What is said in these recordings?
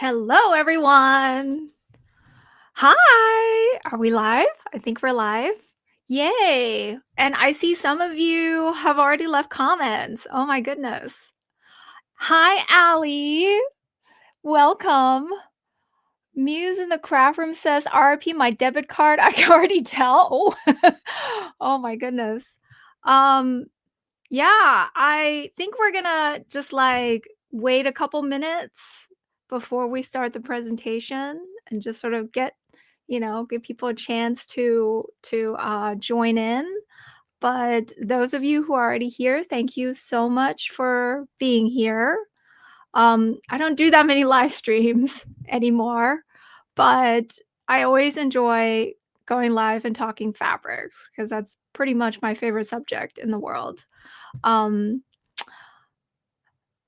Hello, everyone. Hi. Are we live? I think we're live. Yay. And I see some of you have already left comments. Oh my goodness. Hi, Allie. Welcome. Muse in the craft room says RIP my debit card. I can already tell. Oh, oh my goodness. Um, yeah, I think we're gonna just like wait a couple minutes before we start the presentation and just sort of give people a chance to join in. But those of you who are already here, thank you so much for being here. I don't do that many live streams anymore, but I always enjoy going live and talking fabrics because that's pretty much my favorite subject in the world. Um,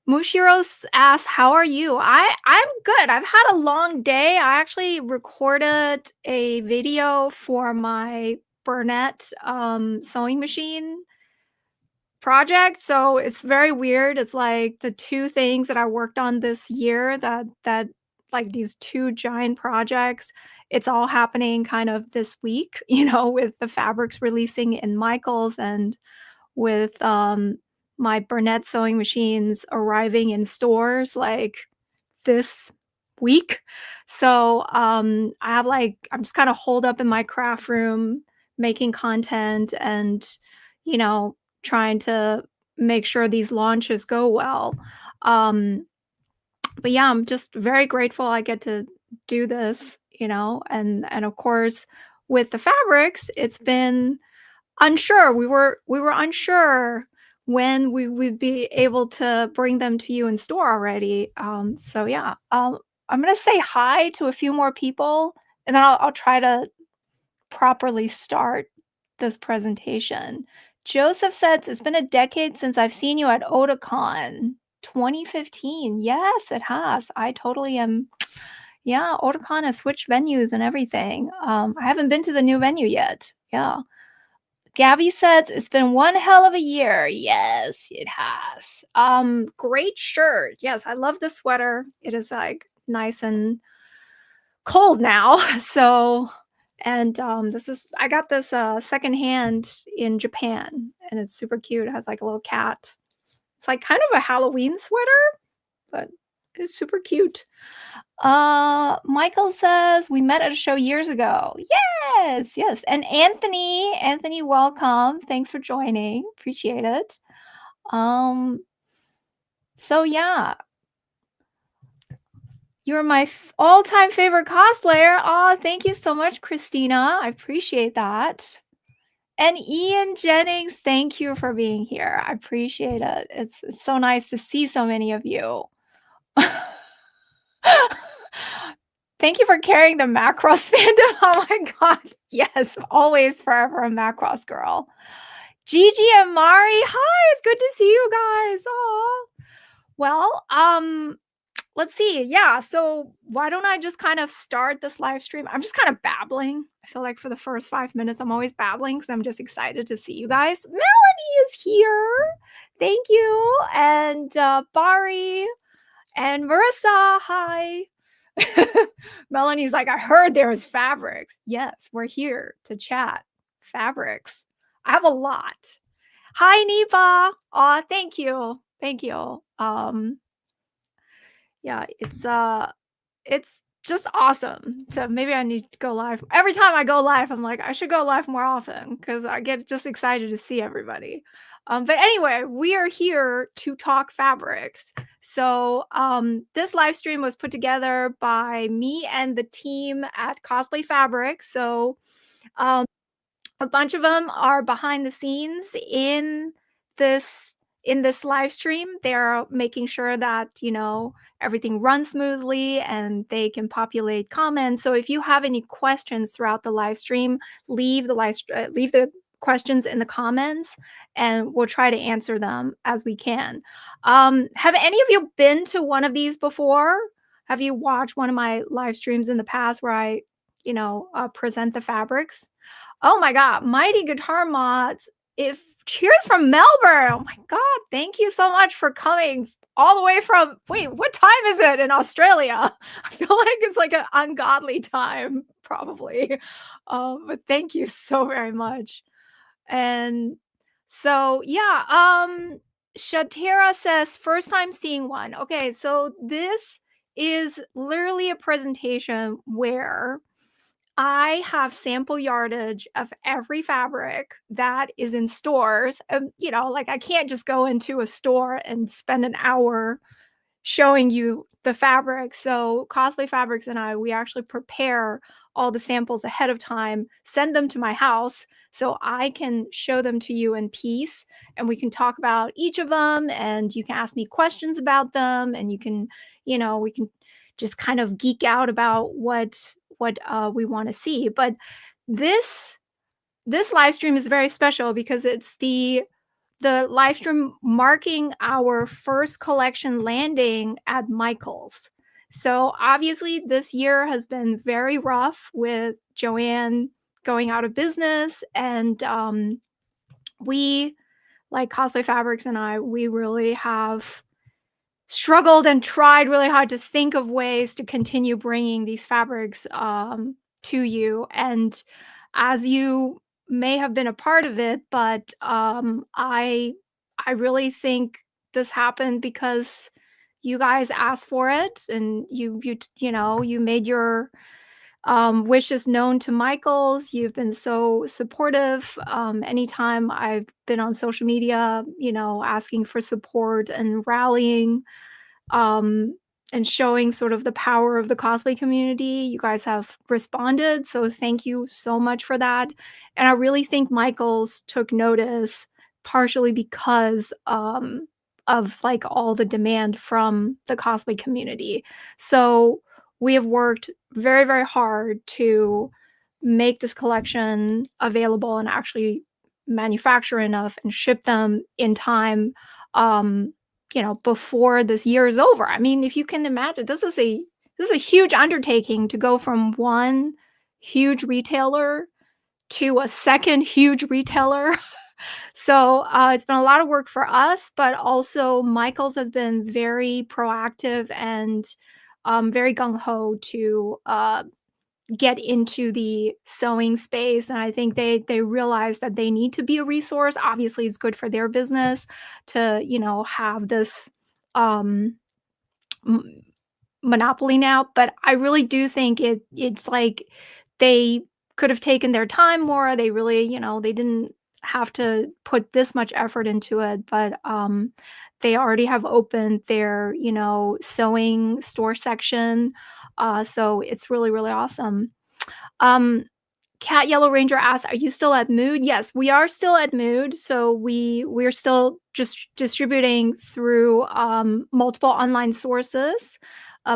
Mushiros asks, "How are you?" I'm good. I've had a long day. I actually recorded a video for my Burnett sewing machine project, so it's very weird. It's like the two things that I worked on this year that like these two giant projects. It's all happening kind of this week, with the fabrics releasing in Michaels and with my Burnett sewing machines arriving in stores like this week. So I'm just kind of holed up in my craft room making content and you know trying to make sure these launches go well. Um, but yeah, I'm just very grateful I get to do this, and of course with the fabrics, it's been unsure. We were unsure when we would be able to bring them to you in store already. So yeah, I'm gonna say hi to a few more people, and then I'll try to properly start this presentation. Joseph says it's been a decade since I've seen you at Otakon 2015. Yes, it has. I totally am. Yeah, Otakon has switched venues and everything. I haven't been to the new venue yet. Yeah. Gabby says, "It's been one hell of a year." Yes, it has. Great shirt. Yes, I love the sweater. It is like nice and cold now. So, and I got this secondhand in Japan, and it's super cute. It has like a little cat. It's like kind of a Halloween sweater, but it's super cute. Michael says, "We met at a show years ago." Yes, yes. And Anthony, welcome. Thanks for joining. Appreciate it. Um, so yeah, you're my all-time favorite cosplayer. Oh, thank you so much, Christina. I appreciate that. And Ian Jennings, thank you for being here. I appreciate it. It's so nice to see so many of you. Thank you for carrying the Macross fandom. Oh my god. Yes, always forever a Macross girl. Gigi and Mari, hi, it's good to see you guys. Aw. Well, let's see. Yeah, so why don't I just kind of start this live stream? I'm just kind of babbling. I feel like for the first 5 minutes, I'm always babbling because I'm just excited to see you guys. Melanie is here. Thank you. And Bari and Marissa, hi. Melanie's like, "I heard there was fabrics." Yes, we're here to chat fabrics. I have a lot. Hi, Nipa. Aw, thank you. Thank you. Yeah, it's just awesome. So maybe I need to go live. Every time I go live, I'm like, I should go live more often because I get just excited to see everybody. But anyway, we are here to talk fabrics. So this live stream was put together by me and the team at Cosplay Fabrics. So um, a bunch of them are behind the scenes this in this live stream. They're making sure that everything runs smoothly and they can populate comments. So if you have any questions throughout the live stream, leave the questions in the comments and we'll try to answer them as we can. Have any of you been to one of these before? Have you watched one of my live streams in the past where I present the fabrics? Oh my god, Mighty Guitar Mods. If cheers from Melbourne. Oh my god, thank you so much for coming. all the way from wait, what time is it in Australia? I feel like it's like an ungodly time, probably. But thank you so very much. And so, yeah, Shatira says, first time seeing one. Okay, so this is literally a presentation where I have sample yardage of every fabric that is in stores. Like I can't just go into a store and spend an hour showing you the fabric. So Cosplay Fabrics and I, we actually prepare all the samples ahead of time, send them to my house so I can show them to you in peace and we can talk about each of them and you can ask me questions about them and we can just kind of geek out about what we want to see. But this this live stream is very special because it's the live stream marking our first collection landing at Michael's. So obviously this year has been very rough with Joanne going out of business and we like Cosplay Fabrics and I, we really have struggled and tried really hard to think of ways to continue bringing these fabrics to you. And as you may have been a part of it, but I really think this happened because you guys asked for it, and you made your wishes known to Michaels. You've been so supportive. Anytime I've been on social media, asking for support and rallying um, and showing sort of the power of the cosplay community. You guys have responded, so thank you so much for that. And I really think Michaels took notice partially because of like all the demand from the cosplay community. So we have worked very, very hard to make this collection available and actually manufacture enough and ship them in time before this year is over. I mean, if you can imagine, this is a huge undertaking to go from one huge retailer to a second huge retailer. So it's been a lot of work for us, but also Michaels has been very proactive and very gung ho to get into the sewing space, and I think they realize that they need to be a resource. Obviously, it's good for their business to, have this um m- monopoly now, but I really do think it's like they could have taken their time more. They really, they didn't have to put this much effort into it, but they already have opened their, sewing store section. So it's really, really awesome. Um, Cat Yellow Ranger asks, "Are you still at Mood?" Yes, we are still at Mood. So we're still just distributing through multiple online sources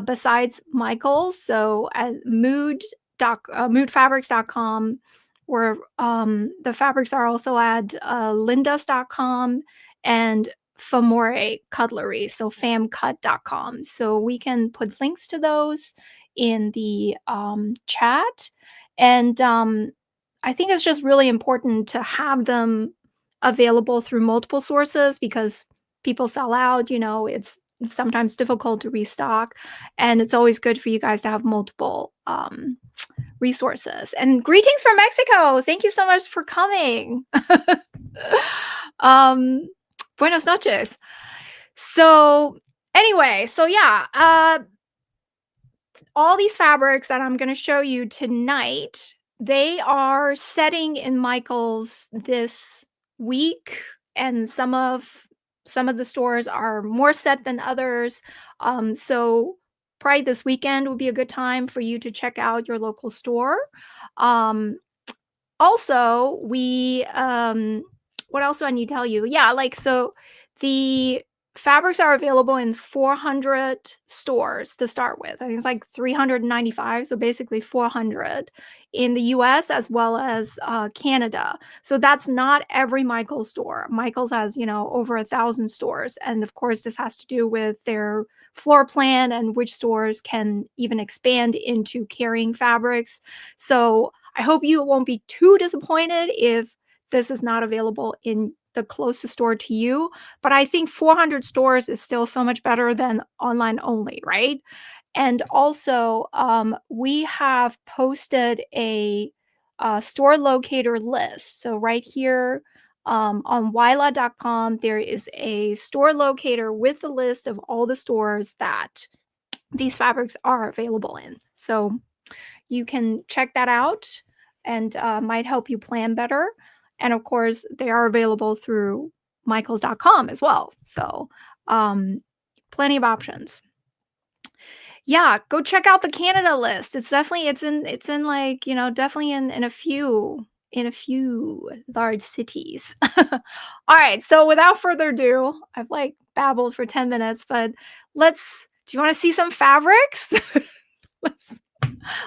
besides Michael's. So at moodfabrics.com, where the fabrics are also at lindas.com and Famore Cutlery, so famcut.com. So we can put links to those in the chat. And I think it's just really important to have them available through multiple sources because people sell out, it's sometimes difficult to restock. And it's always good for you guys to have multiple resources. And greetings from Mexico. Thank you so much for coming. um, Buenos noches. So, anyway, so yeah, all these fabrics that I'm going to show you tonight, they are setting in Michael's this week, and some of the stores are more set than others. So probably this weekend would be a good time for you to check out your local store. Um, Also, what else do I need to tell you? Yeah, like, so the fabrics are available in 400 stores to start with. I think it's like 395, so basically 400 in the US as well as Canada. So that's not every Michaels store. Michaels has, over 1,000 stores. And of course, this has to do with their floor plan and which stores can even expand into carrying fabrics. So I hope you won't be too disappointed if this is not available in the closest store to you, but I think 400 stores is still so much better than online only, right? And also, we have posted a, store locator list. So right here, on Wyla.com, there is a store locator with the list of all the stores that these fabrics are available in. So you can check that out and might help you plan better. And of course, they are available through michaels.com as well. So um, plenty of options. Yeah, go check out the Canada list. It's in like, definitely in a few large cities. All right, so without further ado, I've like babbled for 10 minutes, but do you want to see some fabrics? let's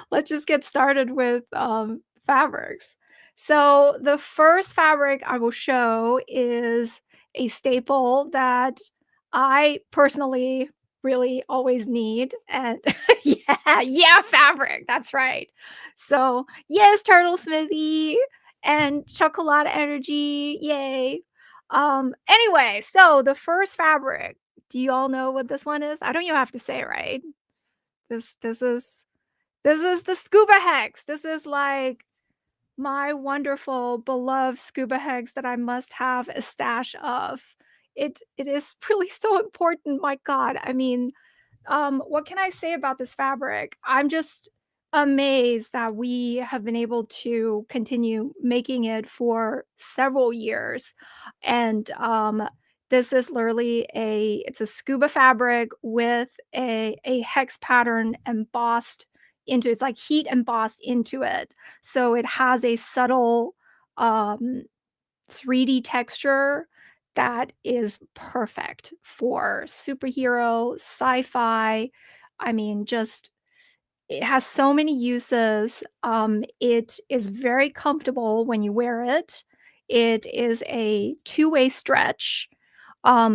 let's just get started with fabrics. So the first fabric I will show is a staple that I personally really always need. And yeah, fabric. That's right. So yes, Turtle Smithy and Chocolate Energy. Yay. Anyway, so the first fabric. Do you all know what this one is? I don't even have to say, right? This is the scuba hex. This is like my wonderful beloved scuba hex that I must have a stash of. It is really so important. My God. I mean, what can I say about this fabric? I'm just amazed that we have been able to continue making it for several years. And this is literally it's a scuba fabric with a hex pattern embossed into it's like heat embossed into it. So it has a subtle um 3D texture that is perfect for superhero, sci-fi. I mean, just it has so many uses. It is very comfortable when you wear it. It is a two-way stretch.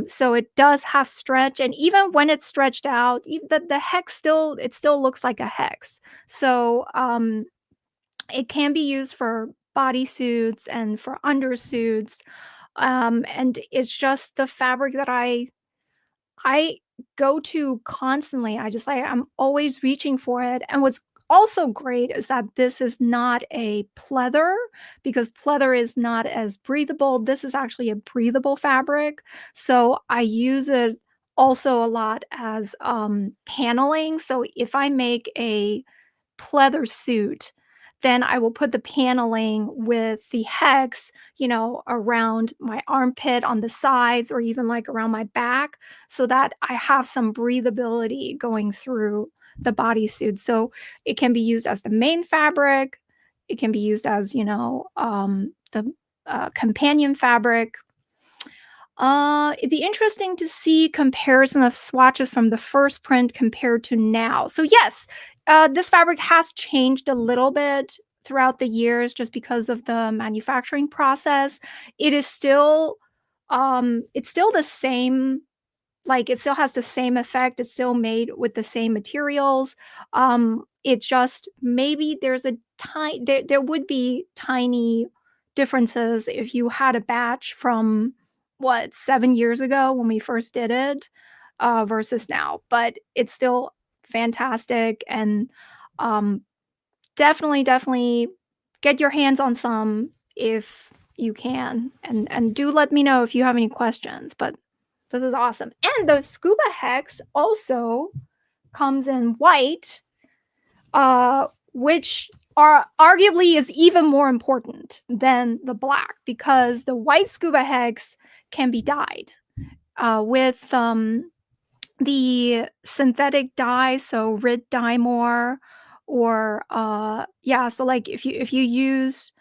So it does have stretch, and even when it's stretched out, the hex still looks like a hex. So it can be used for bodysuits and for undersuits, and it's just the fabric that I go to constantly. I'm always reaching for it. And what's also great is that this is not a pleather, because pleather is not as breathable. This is actually a breathable fabric. So I use it also a lot as paneling. So if I make a pleather suit, then I will put the paneling with the hex, around my armpit, on the sides, or even like around my back, so that I have some breathability going through the bodysuit. So it can be used as the main fabric. It can be used as, the companion fabric. It'd be interesting to see comparison of swatches from the first print compared to now. So yes, this fabric has changed a little bit throughout the years just because of the manufacturing process. It is still, it's still the same, like, it still has the same effect, it's still made with the same materials. It just maybe there would be tiny differences if you had a batch from, what, 7 years ago when we first did it, versus now, but it's still fantastic. And, um, definitely get your hands on some if you can, and do let me know if you have any questions. But this is awesome. And the scuba hex also comes in white, which are arguably is even more important than the black, because the white scuba hex can be dyed with the synthetic dye, so Rid Dye More, or yeah, so like if you use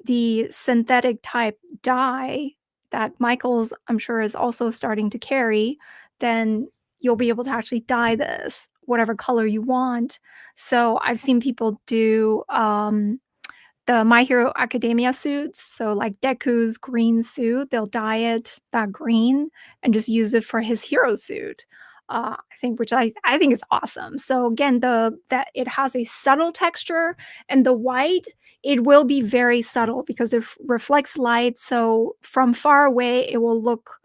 the synthetic type dye that Michaels, I'm sure, is also starting to carry, then you'll be able to actually dye this whatever color you want. So I've seen people do the My Hero Academia suits. So like Deku's green suit, they'll dye it that green and just use it for his hero suit. I think is awesome. So again, that it has a subtle texture, and the white it will be very subtle because it reflects light, so from far away, it will look,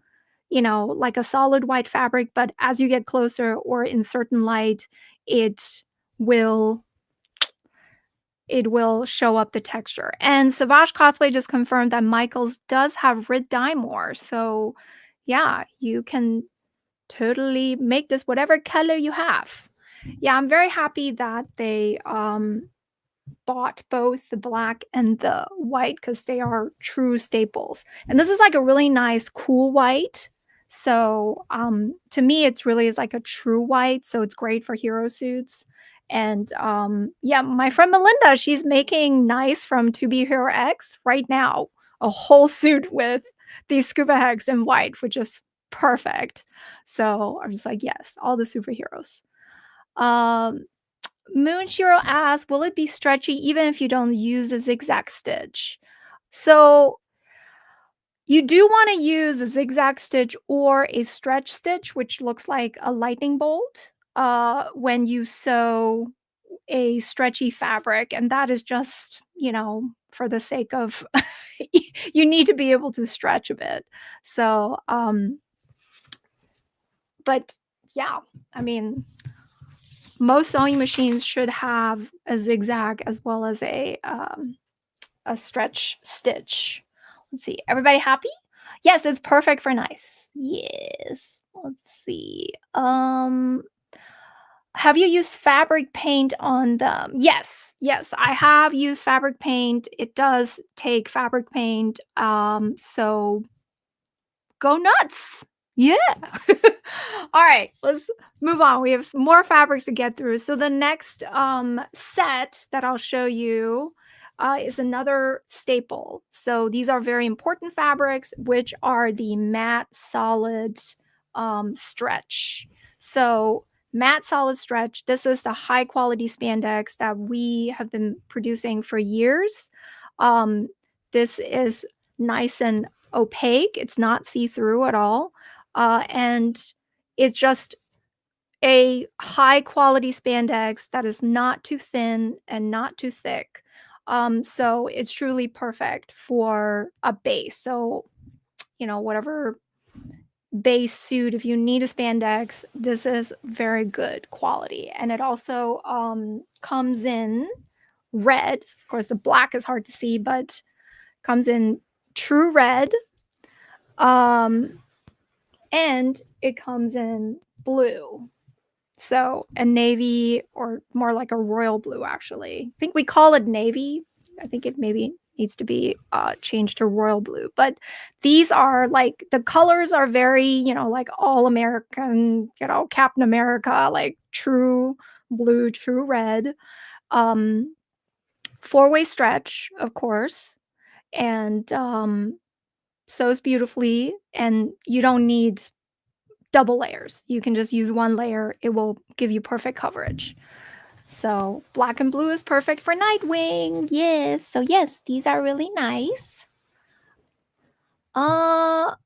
like a solid white fabric, but as you get closer or in certain light, it will it will show up the texture. And Savage Cosplay just confirmed that Michaels does have red dye more, so yeah, you can totally make this whatever color you have. Yeah, I'm very happy that they bought both the black and the white because they are true staples. And this is like a really nice cool white. So to me it's really is like a true white, so it's great for hero suits. And yeah, my friend Melinda, she's making nice from To Be Hero X right now, a whole suit with these scuba heads in white, which is perfect. So I'm just like, yes, all the superheroes. Um, Moonshiro asks, "Will it be stretchy even if you don't use a zigzag stitch?" So you do want to use a zigzag stitch or a stretch stitch, which looks like a lightning bolt, when you sew a stretchy fabric, and that is just, for the sake of you need to be able to stretch a bit. So, but yeah, I mean, most sewing machines should have a zigzag as well as a stretch stitch. Let's see. Everybody happy? Yes, it's perfect for nice. Yes. Let's see. Have you used fabric paint on them? Yes. Yes, I have used fabric paint. It does take fabric paint. So go nuts. Yeah. All right, let's move on. We have some more fabrics to get through. So the next set that I'll show you is another staple. So these are very important fabrics, which are the matte solid stretch. So matte solid stretch, this is the high quality spandex that we have been producing for years. This is nice and opaque. It's not see-through at all. And it's just a high quality spandex that is not too thin and not too thick. So it's truly perfect for a base. So, whatever base suit, if you need a spandex, this is very good quality. And it also comes in red. Of course, the black is hard to see, but comes in true red. Um, and it comes in blue. So a navy, or more like a royal blue, actually. I think we call it navy. I think it maybe needs to be changed to royal blue. But these are like, the colors are very, like all American, Captain America, like true blue, true red. Um, Four-way stretch, of course. And sews beautifully. And you don't need double layers. You can just use one layer. It will give you perfect coverage. So black and blue is perfect for Nightwing. Yes. So yes, these are really nice. And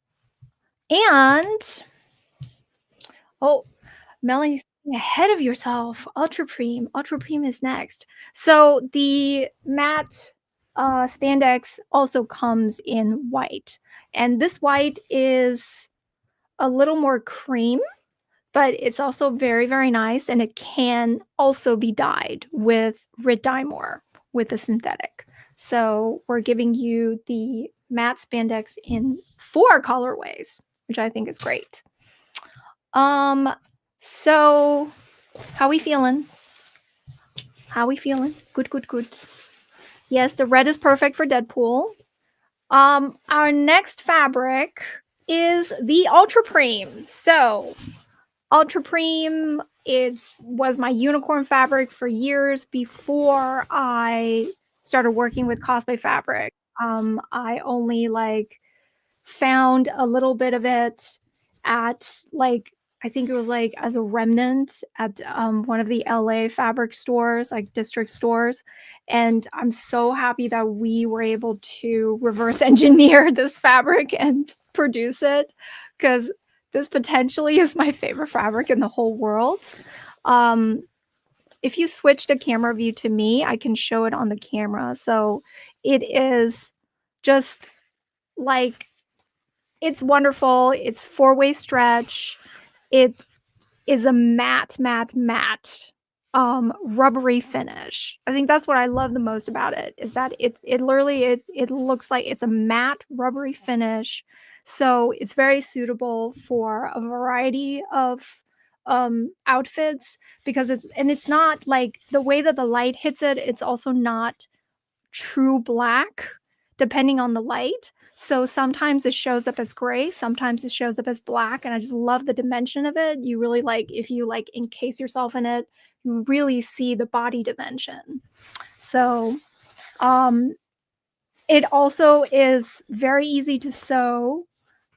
oh, Melanie's ahead of yourself. Ultra Preme. Ultra Preme is next. So the matte spandex also comes in white. And this white is a little more cream, but it's also very, very nice, and it can also be dyed with red dye more with the synthetic. So we're giving you the matte spandex in 4 colorways, which I think is great. So how we feeling? How we feeling? Good, good, good. Yes, the red is perfect for Deadpool. Our next fabric is the Ultra Preme. So Ultra Preme was my unicorn fabric for years before I started working with Cosplay Fabric. I only found a little bit of it at I think it was as a remnant at one of the LA fabric stores, like district stores. And I'm so happy that we were able to reverse engineer this fabric and produce it, because this potentially is my favorite fabric in the whole world. if you switch the camera view to me, I can show it on the camera. So it is just like, it's wonderful. It's 4-way stretch. It is a matte, rubbery finish. I think that's what I love the most about it, is that it literally it looks like it's a matte rubbery finish. So it's very suitable for a variety of outfits, because it's not like the way that the light hits it, it's also not true black depending on the light. So sometimes it shows up as gray, sometimes it shows up as black, and I just love the dimension of it. You really like, if you like encase yourself in it, you really see the body dimension. So um it also is very easy to sew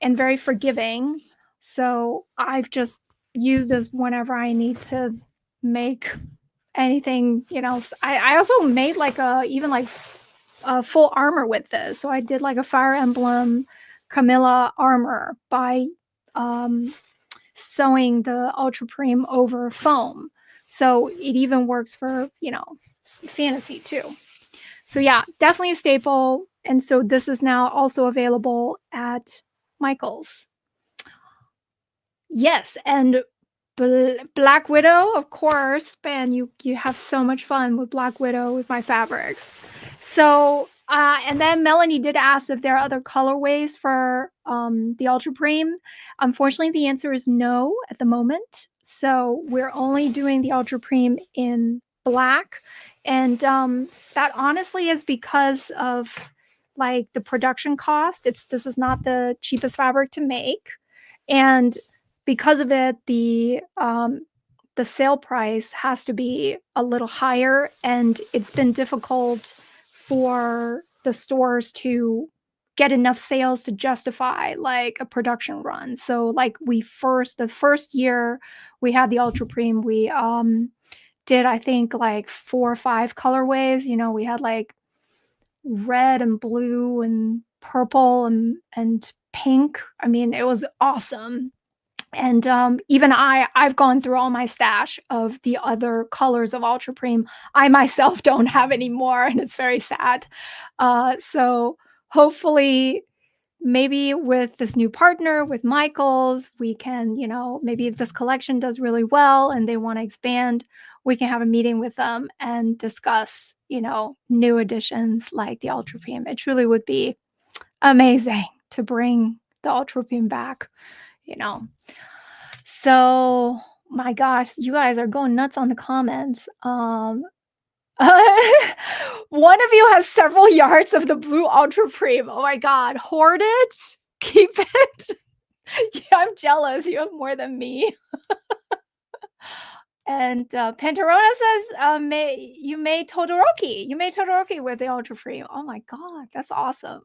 and very forgiving. So I've just used this whenever I need to make anything, I also made like even like a full armor with this. So I did like a Fire Emblem Camilla armor by sewing the Ultra Prime over foam. So it even works for, fantasy too. So yeah, definitely a staple. And so this is now also available at Michael's. Yes, and Black Widow, of course. Man, you have so much fun with Black Widow with my fabrics. So and then Melanie did ask if there are other colorways for the Ultra Prime. Unfortunately, the answer is no at the moment. So we're only doing the Ultra Prime in black, and that honestly is because of like the production cost. This is not the cheapest fabric to make, and because of it, the sale price has to be a little higher, and it's been difficult for the stores to get enough sales to justify like a production run. So like the first year we had the Ultra Prime, we did I think like 4 or 5 colorways. We had like red and blue and purple and pink. I mean, it was awesome. And even I've gone through all my stash of the other colors of Ultra Prime. I myself don't have any more, and it's very sad. So hopefully, maybe with this new partner, with Michaels, we can, maybe if this collection does really well and they want to expand, we can have a meeting with them and discuss, new additions like the Ultra Prime. It truly would be amazing to bring the Ultra Prime back, you know. So, my gosh, you guys are going nuts on the comments. One of you has several yards of the blue Ultra Prime. Oh my god, hoard it, keep it. Yeah, I'm jealous. You have more than me. And Pentarona says, you made Todoroki. You made Todoroki with the Ultra Prime. Oh my god, that's awesome.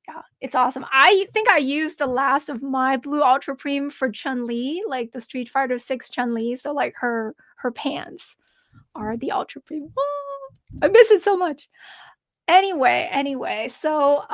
Yeah, it's awesome. I think I used the last of my blue Ultra Prime for Chun-Li, like the Street Fighter 6 Chun-Li. So like her pants are the Ultra Prime. Oh, I miss it so much. Anyway, so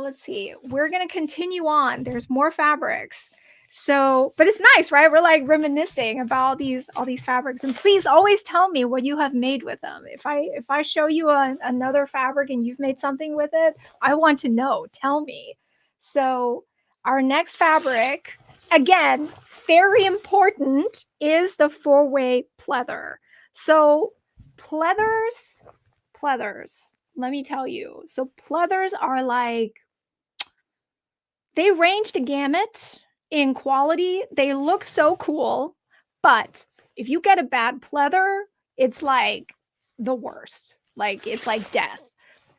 let's see. We're gonna continue on. There's more fabrics. So, but it's nice, right? We're like reminiscing about all these fabrics. And please always tell me what you have made with them. If I show you another fabric and you've made something with it, I want to know. Tell me. So, our next fabric, again, very important, is the 4-way pleather. So, pleathers, let me tell you. So pleathers are like, they range the gamut in quality. They look so cool, but if you get a bad pleather, it's like the worst. Like it's like death.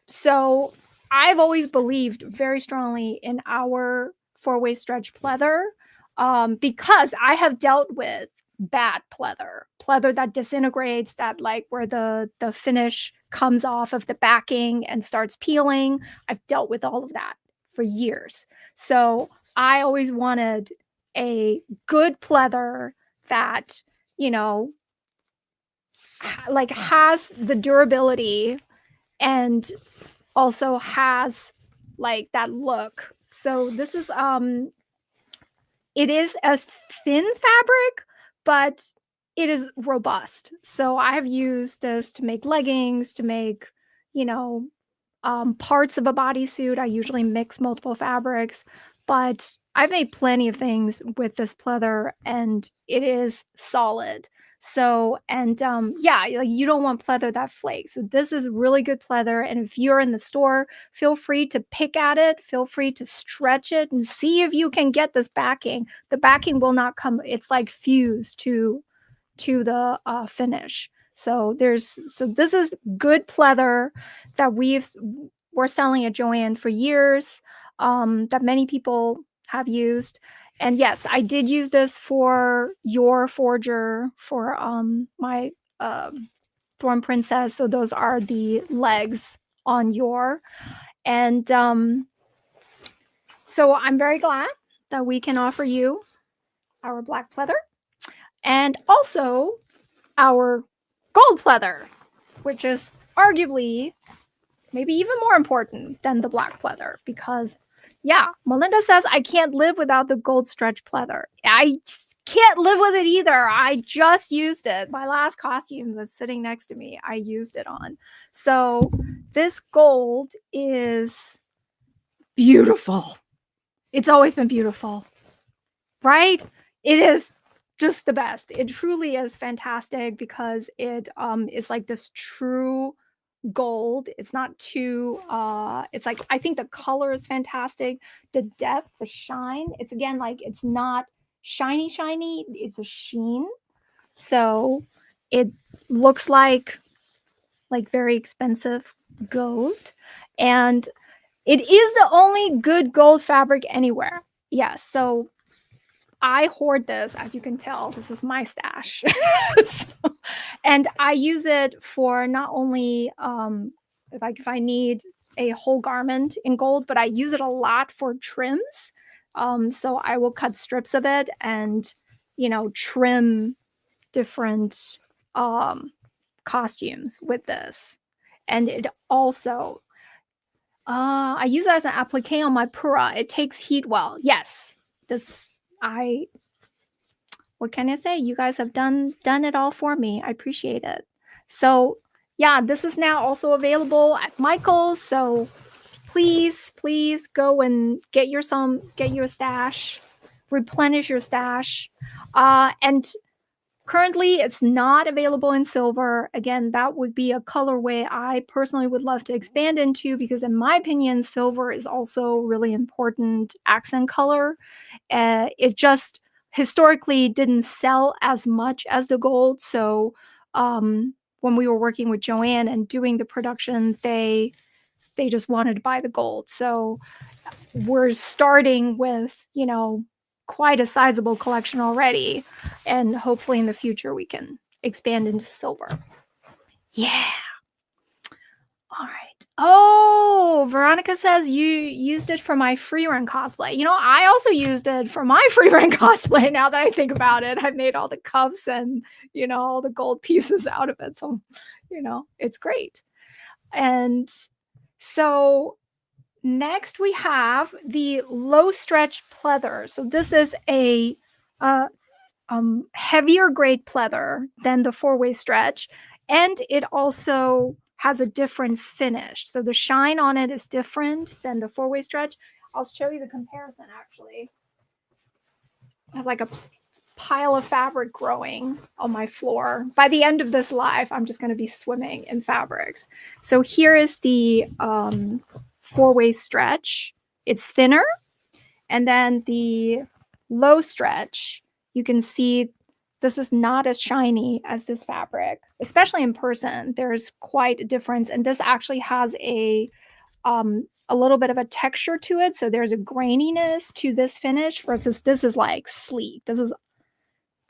So I've always believed very strongly in our 4-way stretch pleather, because I have dealt with bad pleather that disintegrates, that like where the finish comes off of the backing and starts peeling. I've dealt with all of that for years. So I always wanted a good pleather that, like has the durability and also has like that look. So this is it is a thin fabric, but it is robust. So I have used this to make leggings, to make, you know, parts of a bodysuit. I usually mix multiple fabrics, but I've made plenty of things with this pleather and it is solid. So, and yeah, like you don't want pleather that flakes. So this is really good pleather. And if you're in the store, feel free to pick at it, feel free to stretch it and see if you can get this backing. The backing will not come, it's like fused to the finish. So this is good pleather that we're selling at Joann for years, that many people have used. And yes, I did use this for your forger for my Thorn Princess. So those are the legs on your, and so I'm very glad that we can offer you our black pleather and also our gold pleather, which is arguably maybe even more important than the black pleather because, yeah, Melinda says I can't live without the gold stretch pleather. I just can't live with it either. I just used it. My last costume that's sitting next to me, I used it on. So this gold is beautiful. It's always been beautiful, right? It is just the best. It truly is fantastic because it is like this true gold. It's not too it's like, I think the color is fantastic, the depth, the shine. It's again like it's not shiny, it's a sheen. So it looks like very expensive gold, and it is the only good gold fabric anywhere. Yes, so I hoard this, as you can tell. This is my stash. So, and I use it for not only like if I need a whole garment in gold, but I use it a lot for trims. So I will cut strips of it and, you know, trim different costumes with this. And it also, I use it as an applique on my pura. It takes heat well. Yes, this I what can I say? You guys have done it all for me. I appreciate it. So yeah, this is now also available at Michael's. So please go and get your stash, replenish your stash. And currently it's not available in silver. Again, that would be a colorway I personally would love to expand into because in my opinion, silver is also really important accent color. It just historically didn't sell as much as the gold. So when we were working with Joann and doing the production, they just wanted to buy the gold. So we're starting with, you know, quite a sizable collection already. And hopefully in the future we can expand into silver. Yeah. All right. Oh, Veronica says you used it for my free run cosplay. You know, I also used it for my free run cosplay. Now that I think about it, I've made all the cuffs and, you know, all the gold pieces out of it. So, you know, it's great. And so next we have the low stretch pleather. So this is a heavier grade pleather than the 4-way stretch, and it also has a different finish. So the shine on it is different than the 4-way stretch. I'll show you the comparison actually. I have like a pile of fabric growing on my floor. By the end of this live, I'm just going to be swimming in fabrics. So here is the 4-way stretch. It's thinner. And then the low stretch, you can see this is not as shiny as this fabric, especially in person. There's quite a difference. And this actually has a little bit of a texture to it. So there's a graininess to this finish versus this is like sleek. This is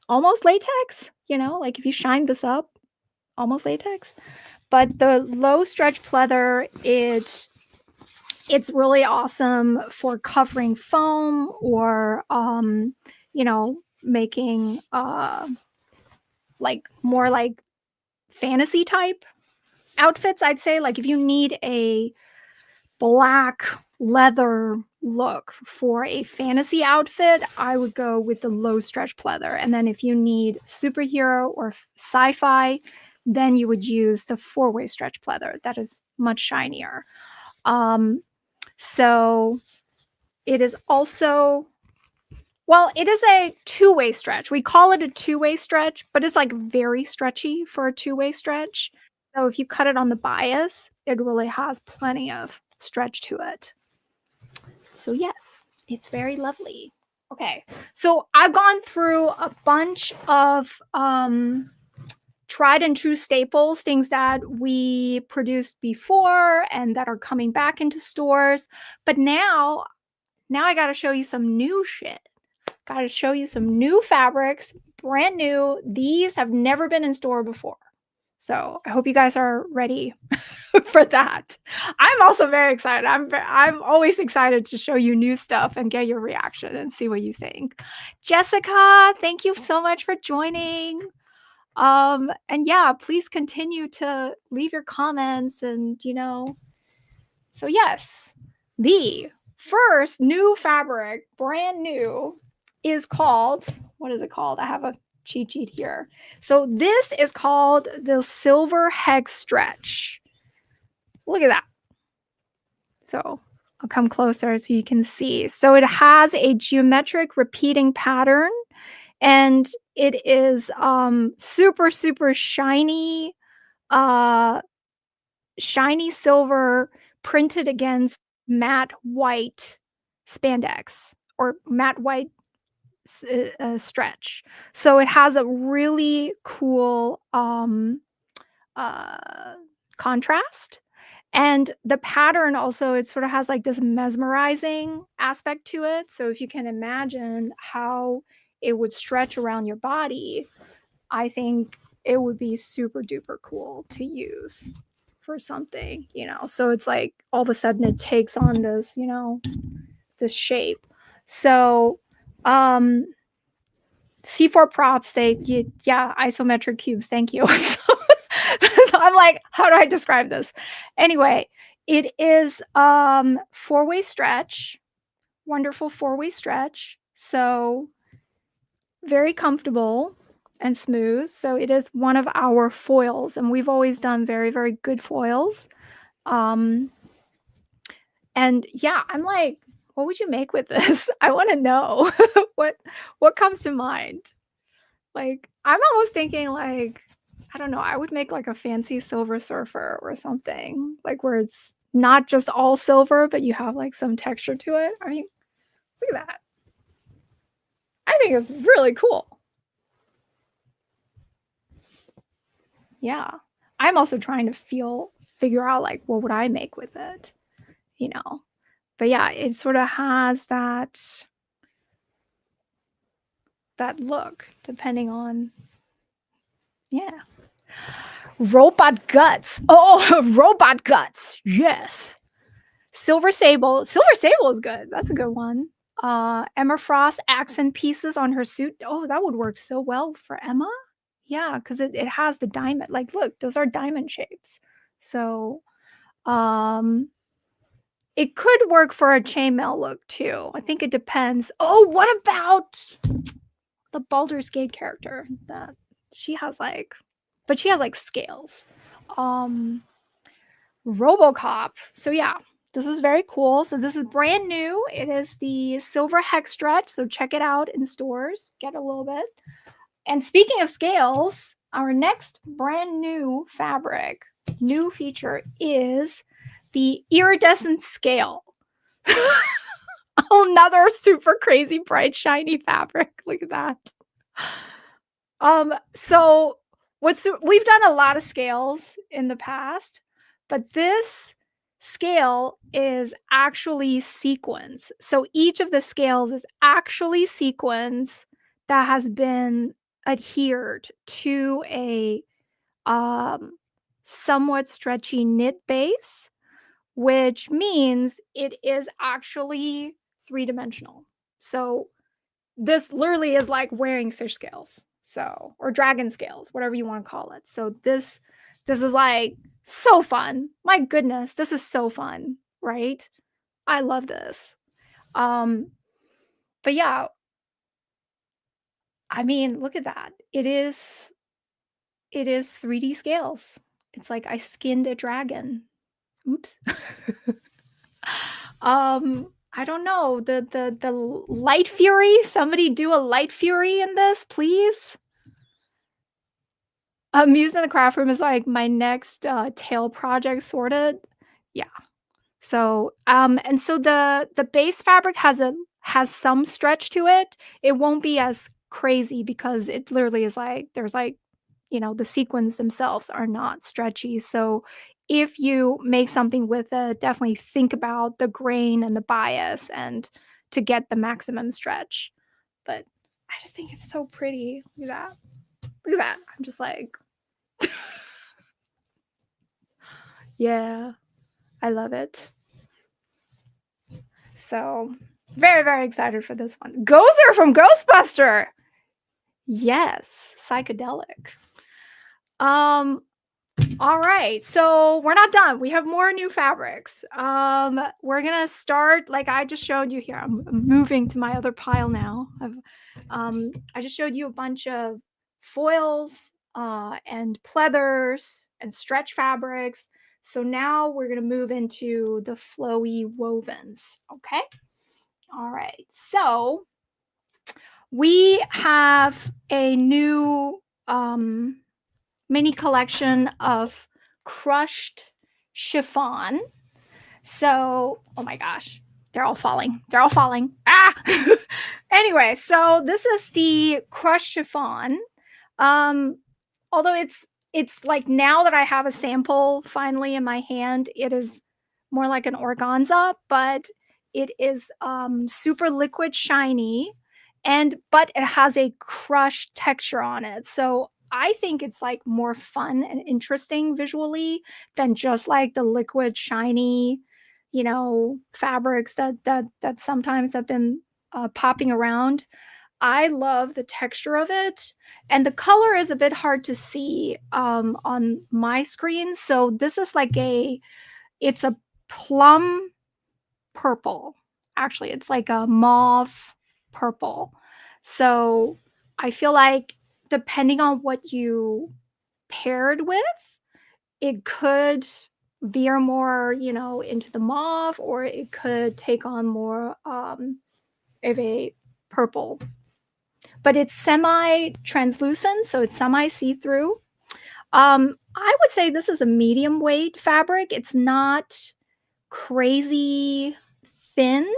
almost latex, you know, like if you shine this up, almost latex. But the low stretch pleather, it's really awesome for covering foam or you know, making like more like fantasy type outfits. I'd say like if you need a black leather look for a fantasy outfit, I would go with the low stretch pleather. And then if you need superhero or sci-fi, then you would use the four-way stretch pleather. That is much shinier. Um, so it is also, well, it is a two-way stretch. We call it a two-way stretch, but it's like very stretchy for a two-way stretch. So if you cut it on the bias, it really has plenty of stretch to it. So yes, it's very lovely. Okay, so I've gone through a bunch of tried and true staples, things that we produced before and that are coming back into stores. But now I got to show you some new shit. Got to show you some new fabrics, brand new. These have never been in store before. So I hope you guys are ready for that. I'm also very excited. I'm always excited to show you new stuff and get your reaction and see what you think. Jessica, thank you so much for joining. And yeah, please continue to leave your comments and so yes, the first new fabric, brand new, is called, what is it called? I have a cheat sheet here. So this is called the Silver Hex Stretch. Look at that. So I'll come closer so you can see. So it has a geometric repeating pattern and it is super, super shiny, shiny silver printed against matte white spandex or matte white stretch. So it has a really cool uh, contrast. And the pattern also, it sort of has like this mesmerizing aspect to it. So if you can imagine how it would stretch around your body, I think it would be super duper cool to use for something. So it's like all of a sudden it takes on this shape. So C4 props say, yeah, isometric cubes. Thank you. So I'm like, how do I describe this? Anyway, it is four-way stretch, wonderful four-way stretch. So very comfortable and smooth. So it is one of our foils, and we've always done very, very good foils. And yeah, I'm like, what would you make with this? I want to know what comes to mind. Like, I'm almost thinking like, I don't know, I would make like a fancy silver surfer or something, like where it's not just all silver, but you have like some texture to it. I mean, look at that. I think it's really cool. Yeah. I'm also trying to figure out like what would I make with it, you know. But yeah, it sort of has that look depending on, yeah. Robot guts. Oh, robot guts. Yes. Silver Sable. Silver Sable is good. That's a good one. Emma Frost accent pieces on her suit. Oh, that would work so well for Emma. Yeah, because it has the diamond. Like, look, those are diamond shapes. So, it could work for a chainmail look too. I think it depends. Oh, what about the Baldur's Gate character? That she has like, but she has like scales. RoboCop. So yeah, this is very cool. So this is brand new. It is the Silver Hex Stretch. So check it out in stores. Get a little bit. And speaking of scales, our next brand new fabric, new feature is the iridescent scale. Another super crazy bright shiny fabric. Look at that. So we've done a lot of scales in the past, but this scale is actually sequins. So each of the scales is actually sequins that has been adhered to a somewhat stretchy knit base, which means it is actually three-dimensional. So this literally is like wearing fish scales, so, or dragon scales, whatever you want to call it. So this is like so fun. My goodness, this is so fun, right? I love this. Um, but yeah, I mean, look at that. It is 3D scales. It's like I skinned a dragon. Oops. I don't know. The light fury. Somebody do a light fury in this, please. Muse in the craft room is like my next tail project sorted. Yeah. So, and so the base fabric has some stretch to it. It won't be as crazy because it literally is like there's like, the sequins themselves are not stretchy. So if you make something with it, definitely think about the grain and the bias and to get the maximum stretch. But I just think it's so pretty. Look at that. Look at that. I'm just like, yeah, I love it. So very, very excited for this one. Gozer from Ghostbuster. Yes, psychedelic. Um, all right, so we're not done. We have more new fabrics. We're gonna start like I just showed you here. I'm moving to my other pile now. I just showed you a bunch of foils, and pleathers and stretch fabrics. So now we're gonna move into the flowy wovens. Okay. All right. So we have a new mini collection of crushed chiffon. So, oh my gosh, they're all falling. They're all falling. Ah! Anyway, so this is the crushed chiffon. Um, Although it's like now that I have a sample finally in my hand, it is more like an organza, but it is super liquid shiny and but it has a crushed texture on it. So I think it's like more fun and interesting visually than just like the liquid shiny, fabrics that sometimes have been popping around. I love the texture of it, and the color is a bit hard to see, on my screen, so this is like it's a plum purple. Actually, it's like a mauve purple. So, I feel like depending on what you paired with, it could veer more, into the mauve, or it could take on more, of a purple, but it's semi-translucent, so it's semi-see-through. I would say this is a medium weight fabric. It's not crazy thin,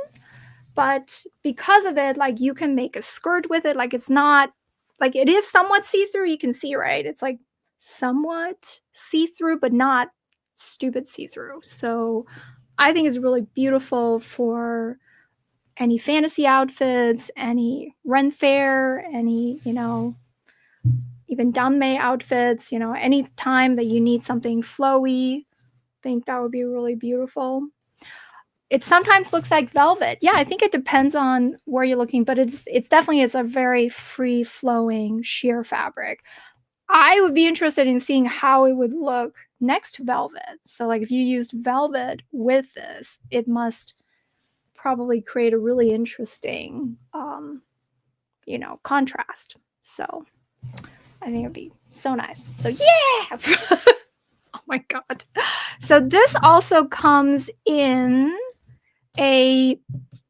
but because of it, like you can make a skirt with it. Like it's not like it is somewhat see-through. You can see, right? It's like somewhat see-through, but not stupid see-through. So I think it's really beautiful for any fantasy outfits, any Ren Fair, any, even Danmei outfits, any time that you need something flowy, I think that would be really beautiful. It sometimes looks like velvet. Yeah, I think it depends on where you're looking, but it's definitely it's a very free flowing sheer fabric. I would be interested in seeing how it would look next to velvet. So like if you used velvet with this, it must probably create a really interesting contrast. So I think it'd be so nice. So yeah. Oh my god. So this also comes in a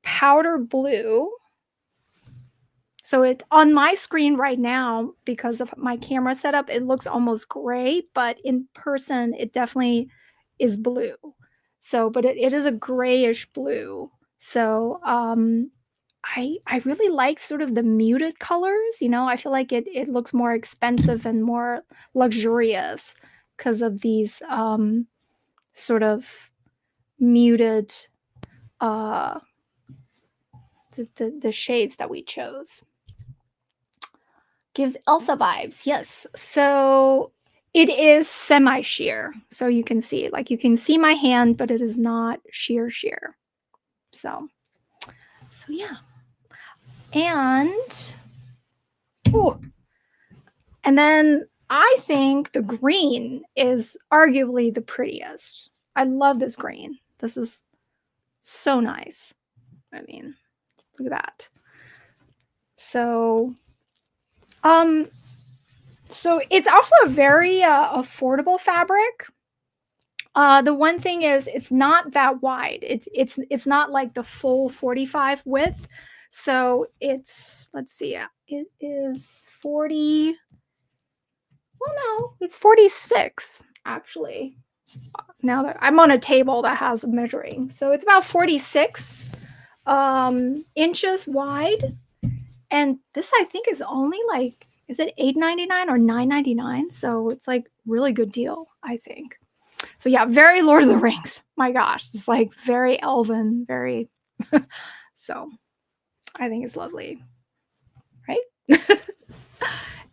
powder blue. So it's on my screen right now because of my camera setup, it looks almost gray, but in person it definitely is blue. So, but it is a grayish blue. So, I really like sort of the muted colors. I feel like it looks more expensive and more luxurious because of these sort of muted uh the shades that we chose. Gives Elsa vibes, yes. So it is semi-sheer. So you can see, like you can see my hand, but it is not sheer. So yeah. And ooh, and then I think the green is arguably the prettiest. I love this green. This is so nice. I mean, look at that. So, um, so it's also a very affordable fabric. The one thing is it's not that wide. It's not like the full 45 width. So it's let's see, it is 40. Well, no, it's 46 actually. Now that I'm on a table that has measuring, so it's about 46 inches wide, and this I think is only like is it 8.99 or 9.99? So it's like really good deal, I think. So yeah, very Lord of the Rings. My gosh, it's like very elven, very so I think it's lovely, right?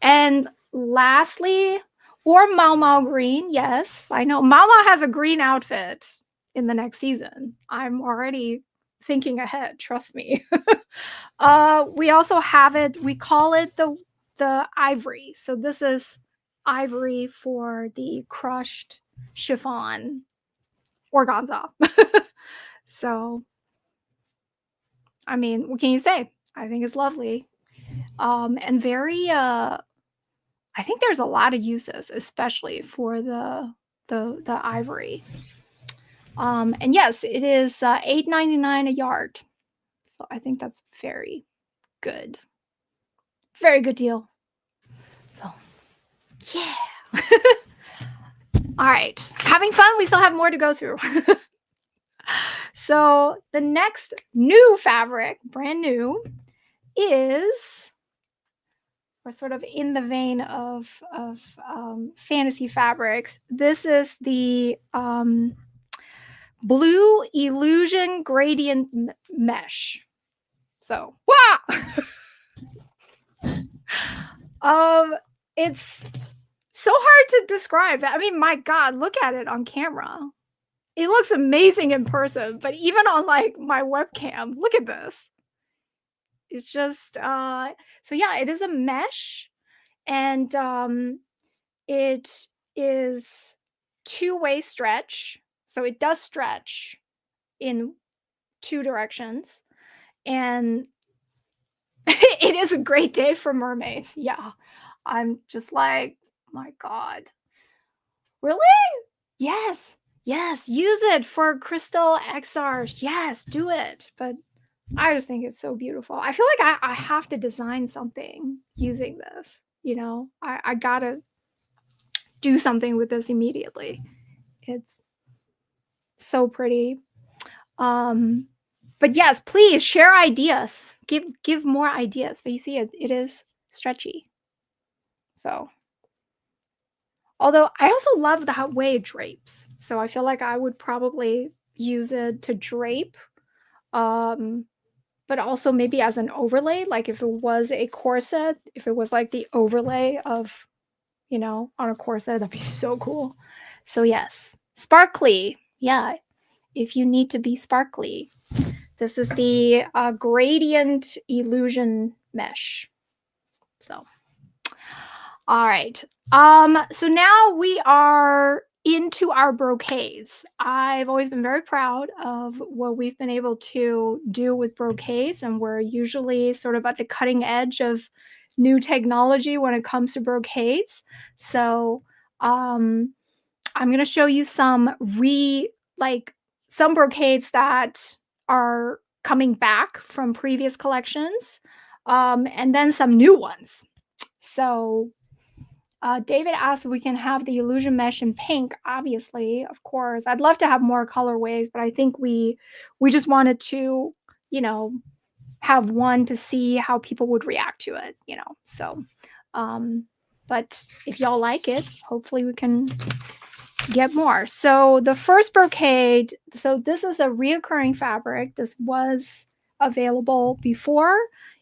And lastly, or Mau Mau Green. Yes, I know Mau Mau has a green outfit in the next season. I'm already thinking ahead. Trust me. We also have it. We call it the ivory. So this is ivory for the crushed chiffon organza. So, I mean, what can you say? I think it's lovely. And very I think there's a lot of uses, especially for the ivory. And yes, it is 8.99 a yard. So I think that's very good. Very good deal. So yeah. All right. Having fun. We still have more to go through. So the next new fabric, brand new, is we're sort of in the vein of fantasy fabrics. This is the blue illusion gradient mesh. So, wow! It's so hard to describe. I mean, my God, look at it on camera. It looks amazing in person, but even on like my webcam, look at this. It's just so yeah, it is a mesh and it is two-way stretch. So it does stretch in two directions. And it is a great day for mermaids. Yeah. I'm just like, my God. Really? Yes. Yes. Use it for crystal XRs. Yes, do it. But I just think it's so beautiful. I feel like I have to design something using this. I gotta do something with this immediately. It's so pretty. Um, but yes, please share ideas. Give more ideas. But you see, it is stretchy. So, although I also love the way it drapes. So I feel like I would probably use it to drape. Um, but also maybe as an overlay, like if it was a corset, if it was like the overlay of, on a corset, that'd be so cool. So yes, sparkly. Yeah, if you need to be sparkly. This is the gradient illusion mesh. So, all right. So now we are into our brocades. I've always been very proud of what we've been able to do with brocades, and we're usually sort of at the cutting edge of new technology when it comes to brocades. So, I'm going to show you some brocades that are coming back from previous collections, and then some new ones. So David asked if we can have the illusion mesh in pink. Obviously, of course. I'd love to have more colorways, but I think we just wanted to, have one to see how people would react to it. So, but if y'all like it, hopefully we can get more. So the first brocade, so this is a reoccurring fabric. This was available before,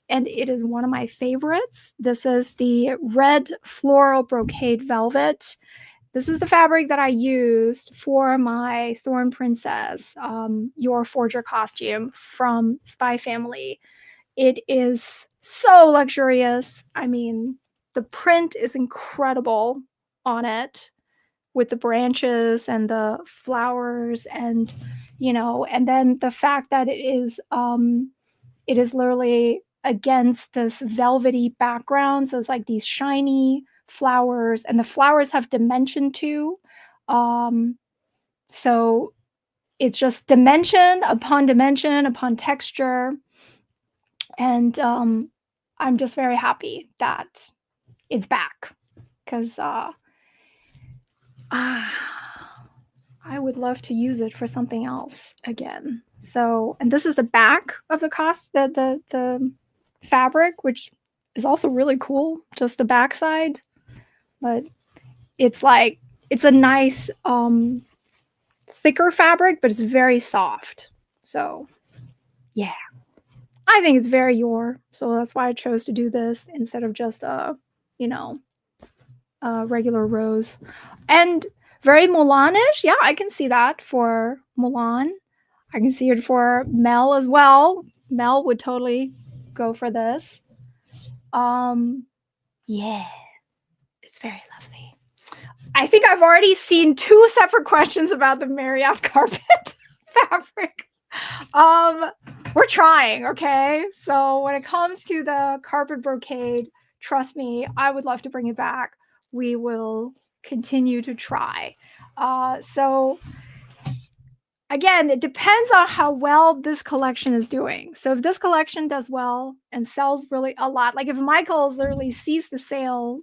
and it is one of my favorites. This is the red floral brocade velvet. This is the fabric that I used for my Thorn Princess, Your Forger costume from Spy Family. It is so luxurious. I mean, the print is incredible on it. with the branches and the flowers and, and then the fact that it is literally against this velvety background. So it's like these shiny flowers, and the flowers have dimension too. Um, so it's just dimension upon texture. And I'm just very happy that it's back because I would love to use it for something else again. So, and this is the back of the fabric, which is also really cool, just the backside. But it's like it's a nice thicker fabric, but it's very soft. So, yeah. I think it's very your, so that's why I chose to do this instead of just you know, regular rose. And very Mulanish. Yeah, I can see that for Mulan. I can see it for Mel as well. Mel would totally go for this. Yeah, it's very lovely. I think I've already seen 2 separate questions about the Marriott carpet fabric. We're trying, okay? So when it comes to the carpet brocade, trust me, I would love to bring it back. We will continue to try. So again, it depends on how well this collection is doing. So if this collection does well and sells really a lot, like if Michaels literally sees the sale,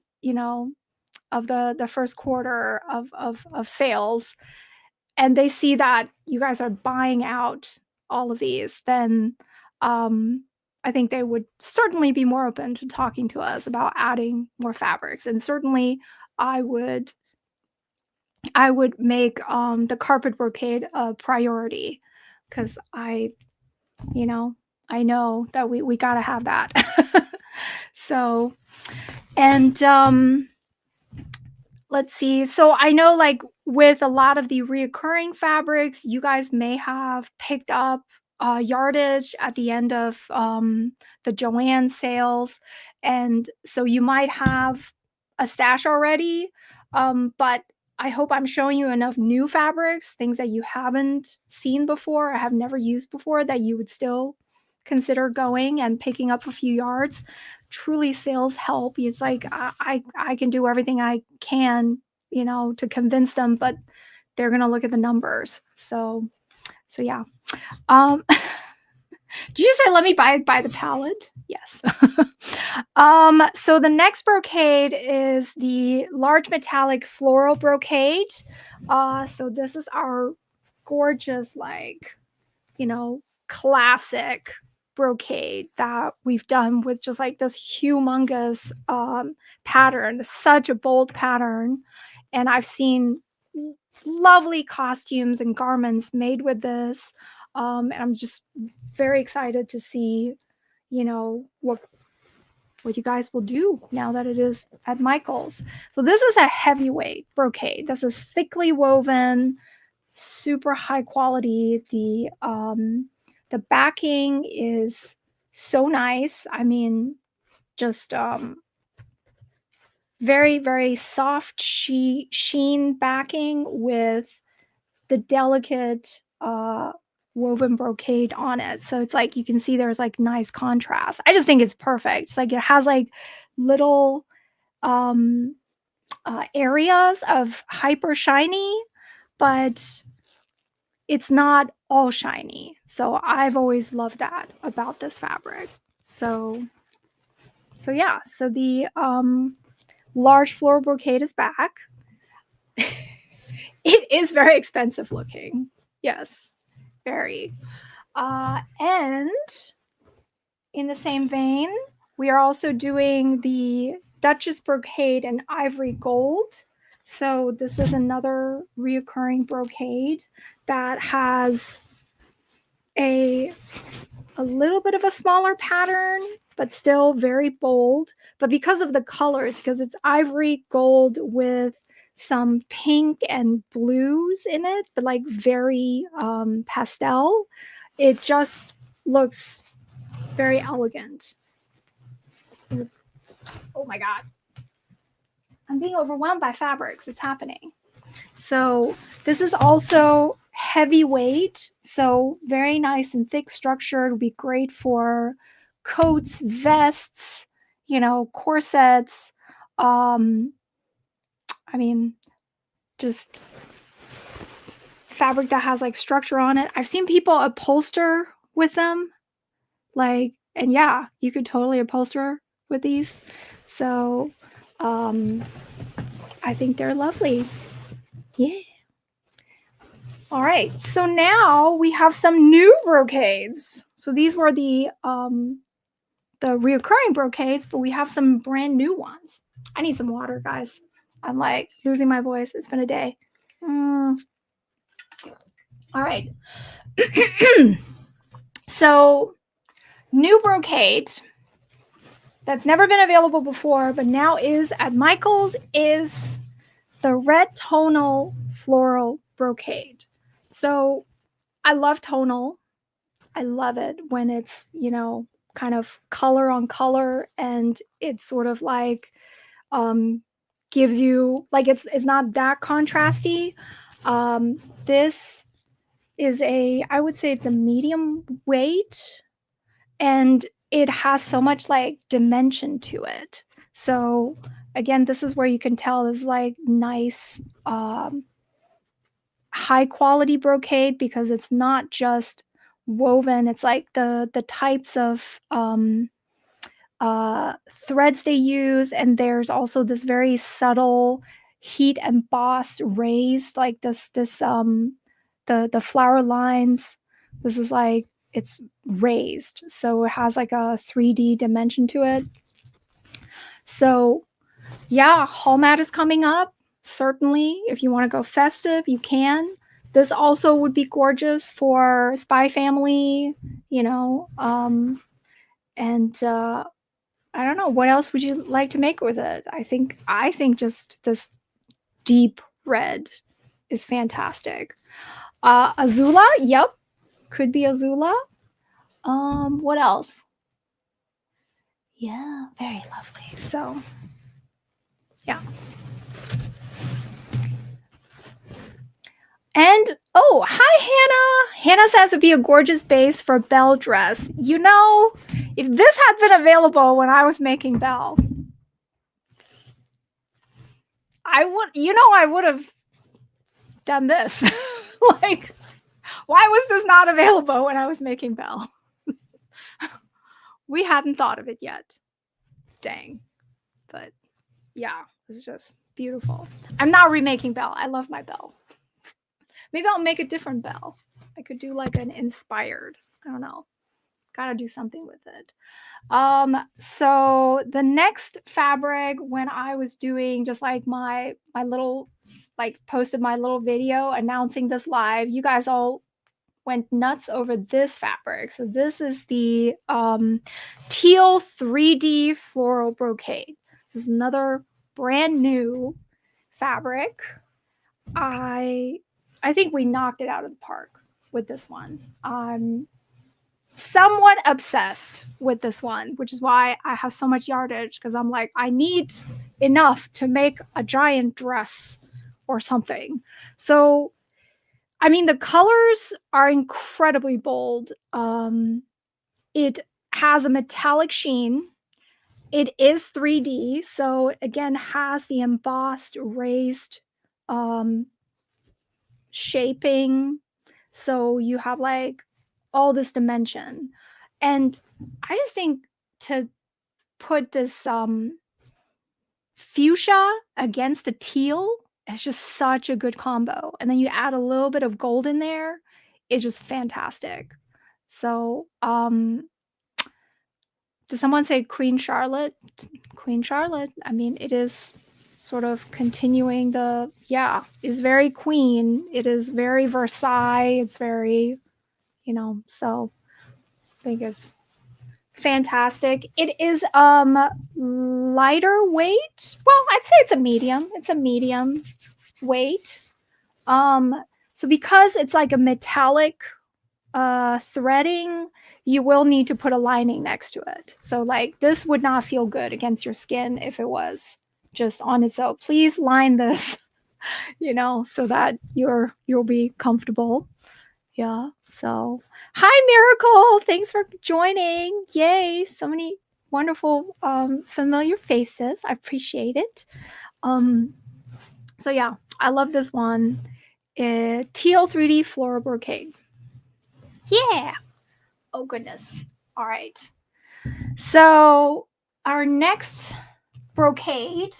of the first quarter of sales, and they see that you guys are buying out all of these, then I think they would certainly be more open to talking to us about adding more fabrics. And certainly I would make the carpet brocade a priority because you know, I know that we gotta have that. So, and let's see. So I know, like, with a lot of the reoccurring fabrics, you guys may have picked up yardage at the end of the Joanne sales. And so you might have a stash already. But I hope I'm showing you enough new fabrics, things that you haven't seen before or have never used before, that you would still consider going and picking up a few yards. Truly, sales help. It's like I can do everything I can, to convince them, but they're gonna look at the numbers. So yeah. Um, did you say let me buy the palette? Yes. So the next brocade is the large metallic floral brocade. So this is our gorgeous, like, classic brocade that we've done with just like this humongous pattern, such a bold pattern. And I've seen lovely costumes and garments made with this. And I'm just very excited to see, what you guys will do now that it is at Michael's. So this is a heavyweight brocade. This is thickly woven, super high quality. The backing is so nice. I mean, just very, very soft sheen backing with the delicate woven brocade on it. So it's like you can see there's like nice contrast. I just think it's perfect. It's like it has like little areas of hyper shiny, but it's not all shiny. So I've always loved that about this fabric. So yeah, so the large floral brocade is back. It is very expensive looking. Yes, very. And in the same vein, we are also doing the Duchess brocade in ivory gold. So this is another reoccurring brocade that has a little bit of a smaller pattern, but still very bold. But because of the colors, because it's ivory gold with some pink and blues in it, but like very pastel, it just looks very elegant. Oh my God. I'm being overwhelmed by fabrics. It's happening. So this is also heavyweight, so very nice and thick structure. It'll be great for coats, vests, corsets. Um, I mean, just fabric that has like structure on it. I've seen people upholster with them, and yeah, you could totally upholster with these. So, I think they're lovely. Yeah. All right, so now we have some new brocades. So these were the reoccurring brocades, but we have some brand new ones. I need some water, guys. I'm like losing my voice. It's been a day. All right. So new brocade that's never been available before, but now is at Michael's is the red tonal floral brocade. So I love tonal. I love it when it's, kind of color on color, and it's sort of like gives you like it's not that contrasty. This is I would say it's a medium weight, and it has so much like dimension to it. So again, this is where you can tell is like nice high quality brocade, because it's not just woven. It's like the types of threads they use, and there's also this very subtle heat embossed raised like this the flower lines. This is like it's raised, so it has like a 3D dimension to it. So yeah, Hall Mat is coming up. Certainly, if you want to go festive, you can. This also would be gorgeous for Spy Family, and I don't know, what else would you like to make with it? I think just this deep red is fantastic. Azula, yep, could be Azula. What else? Yeah, very lovely. So, yeah. And oh, hi Hannah. Hannah says it'd be a gorgeous base for Belle dress. If this had been available when I was making Belle, I would have done this. Like, why was this not available when I was making Belle? We hadn't thought of it yet. Dang. But yeah, it's just beautiful. I'm not remaking Belle. I love my Belle. Maybe I'll make a different Belle. I could do like an inspired. I don't know. Gotta do something with it. So the next fabric, when I was doing just like my little, like posted my little video announcing this live, you guys all went nuts over this fabric. So this is the teal 3D floral brocade. This is another brand new fabric. I think we knocked it out of the park with this one. I'm somewhat obsessed with this one, which is why I have so much yardage, because I'm like, I need enough to make a giant dress or something. So I mean, the colors are incredibly bold. It has a metallic sheen. It is 3D, so again has the embossed raised shaping. So you have like all this dimension. And I just think to put this fuchsia against a teal, it's just such a good combo. And then you add a little bit of gold in there, it's just fantastic. So, did someone say Queen Charlotte? Queen Charlotte. I mean, it is sort of continuing it's very queen. It is very Versailles. It's very, so I think it's fantastic. It is lighter weight. Well, I'd say it's a medium. It's a medium weight. So because it's like a metallic threading, you will need to put a lining next to it. So like this would not feel good against your skin if it was just on its own. Please line this so that you'll be comfortable. Yeah. So, hi Miracle. Thanks for joining. Yay. So many wonderful familiar faces. I appreciate it. Um so yeah, I love this one. Teal 3D floral brocade. Yeah. Oh goodness. All right. So, our next brocade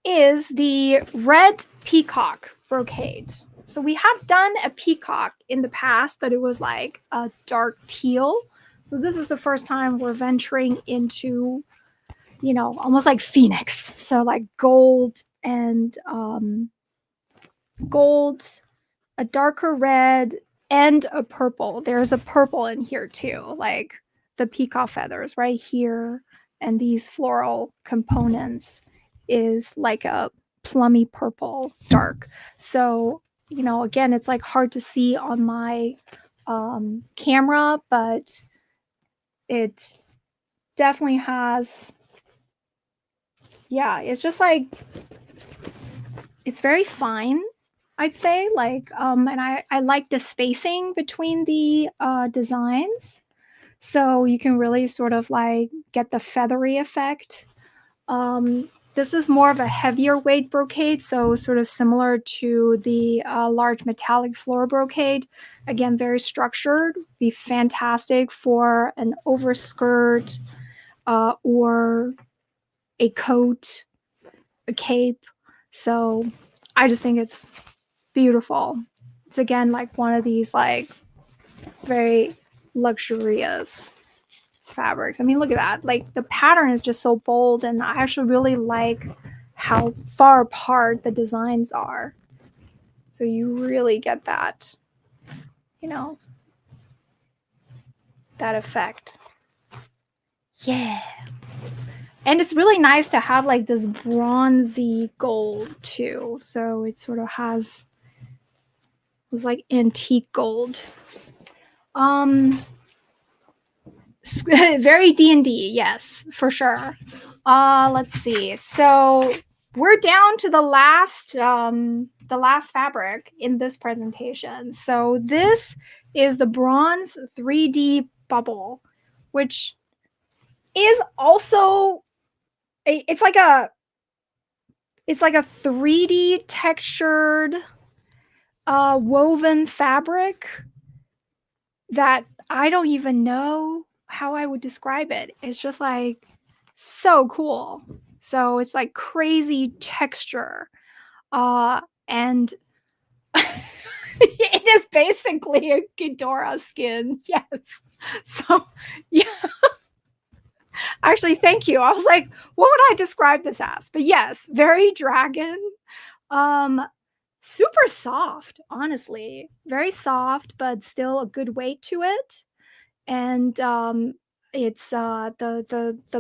is the red peacock brocade. So we have done a peacock in the past, but it was like a dark teal. So this is the first time we're venturing into, almost like phoenix. So like gold and gold, a darker red, and a purple. There's a purple in here too, like the peacock feathers right here, and these floral components is like a plummy purple dark. So, again, it's like hard to see on my camera, but it definitely has, yeah, it's just like, it's very fine, I'd say. Like, and I like the spacing between the designs. So you can really sort of like get the feathery effect. This is more of a heavier weight brocade, so sort of similar to the large metallic floor brocade. Again, very structured, be fantastic for an overskirt or a coat, a cape. So I just think it's beautiful. It's again like one of these like very luxurious fabrics. I mean, look at that. Like the pattern is just so bold, and I actually really like how far apart the designs are. So you really get that, you know, that effect. Yeah. And it's really nice to have like this bronzy gold too. So it sort of has this like antique gold. Very D&D, yes, for sure. Let's see. So we're down to the last fabric in this presentation. So this is the bronze 3D bubble, which is also it's like a 3D textured woven fabric that I don't even know how I would describe it. It's just like so cool. So it's like crazy texture. And it is basically a Ghidorah skin. Yes. So yeah. Actually, thank you. I was like, what would I describe this as? But yes, very dragon. Um, super soft, honestly. Very soft, but still a good weight to it. And it's the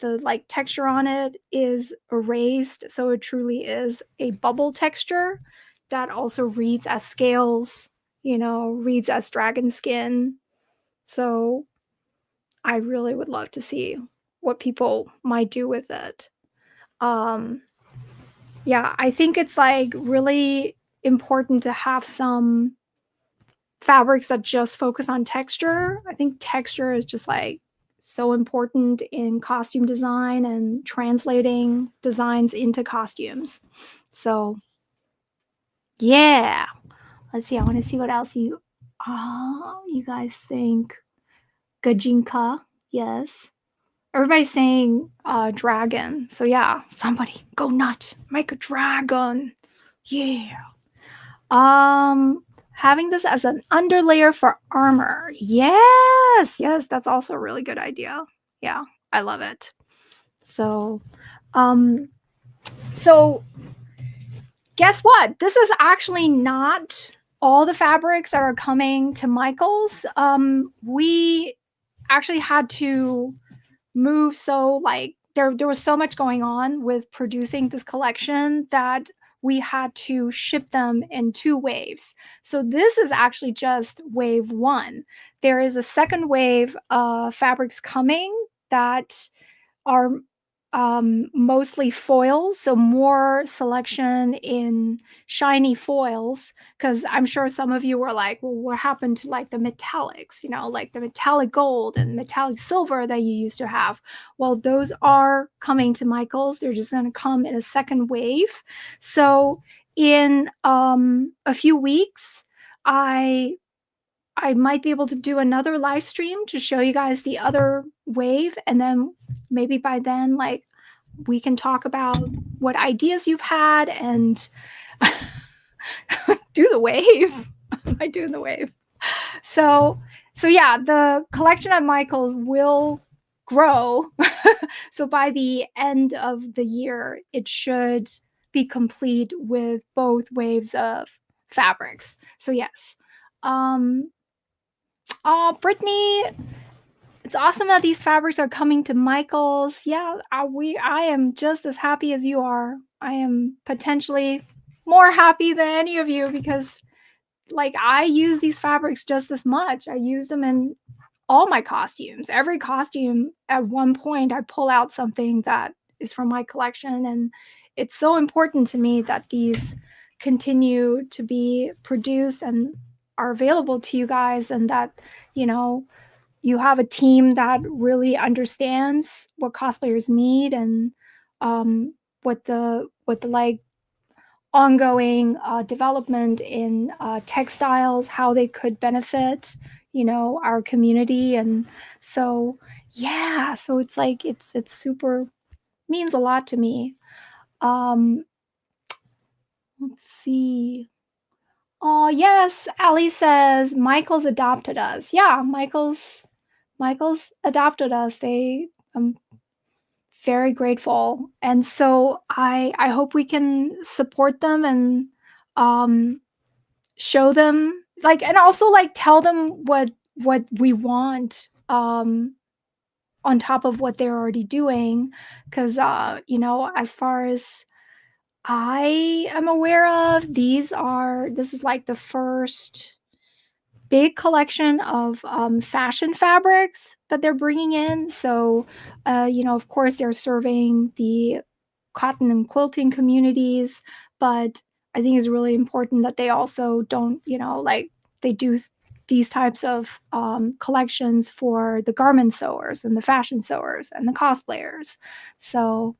like texture on it is erased, so it truly is a bubble texture that also reads as scales, reads as dragon skin. So I really would love to see what people might do with it. um yeah, I think it's like really important to have some fabrics that just focus on texture. I think texture is just like so important in costume design and translating designs into costumes. So, yeah. Let's see. I want to see what else you guys think. Gajinka. Yes. Everybody's saying dragon. So yeah, somebody go nuts. Make a dragon. Yeah. Having this as an underlayer for armor. Yes, that's also a really good idea. Yeah, I love it. So, um, so guess what? This is actually not all the fabrics that are coming to Michael's. We actually had to move, so like there was so much going on with producing this collection that we had to ship them in 2 waves. So this is actually just wave 1. There is a second wave of fabrics coming that are mostly foils, so more selection in shiny foils. Because 'cause I'm sure some of you were like, "Well, what happened to, like, the metallics?" Like the metallic gold and metallic silver that you used to have. Well, those are coming to Michaels, they're just gonna come in a second wave. So, in, a few weeks, I I might be able to do another live stream to show you guys the other wave, and then maybe by then, like, we can talk about what ideas you've had and do the wave. Am I doing the wave? So, so yeah, the collection at Michael's will grow. So by the end of the year, it should be complete with both waves of fabrics. So yes. Um, Brittany, it's awesome that these fabrics are coming to Michael's. Yeah, I am just as happy as you are. I am potentially more happy than any of you because like I use these fabrics just as much. I use them in all my costumes. Every costume at one point I pull out something that is from my collection, and it's so important to me that these continue to be produced and are available to you guys, and that, you know, you have a team that really understands what cosplayers need and what the like ongoing development in textiles, how they could benefit, our community. And so yeah, so it's like it's super means a lot to me. um let's see. Oh yes, Ali says Michael's adopted us. Yeah, Michael's adopted us. I'm very grateful. And so I hope we can support them and um show them, like, and also like tell them what we want on top of what they're already doing. Cuz as far as I am aware of, this is like the first big collection of fashion fabrics that they're bringing in. So, of course, they're serving the cotton and quilting communities, but I think it's really important that they also don't, like they do these types of collections for the garment sewers and the fashion sewers and the cosplayers. So,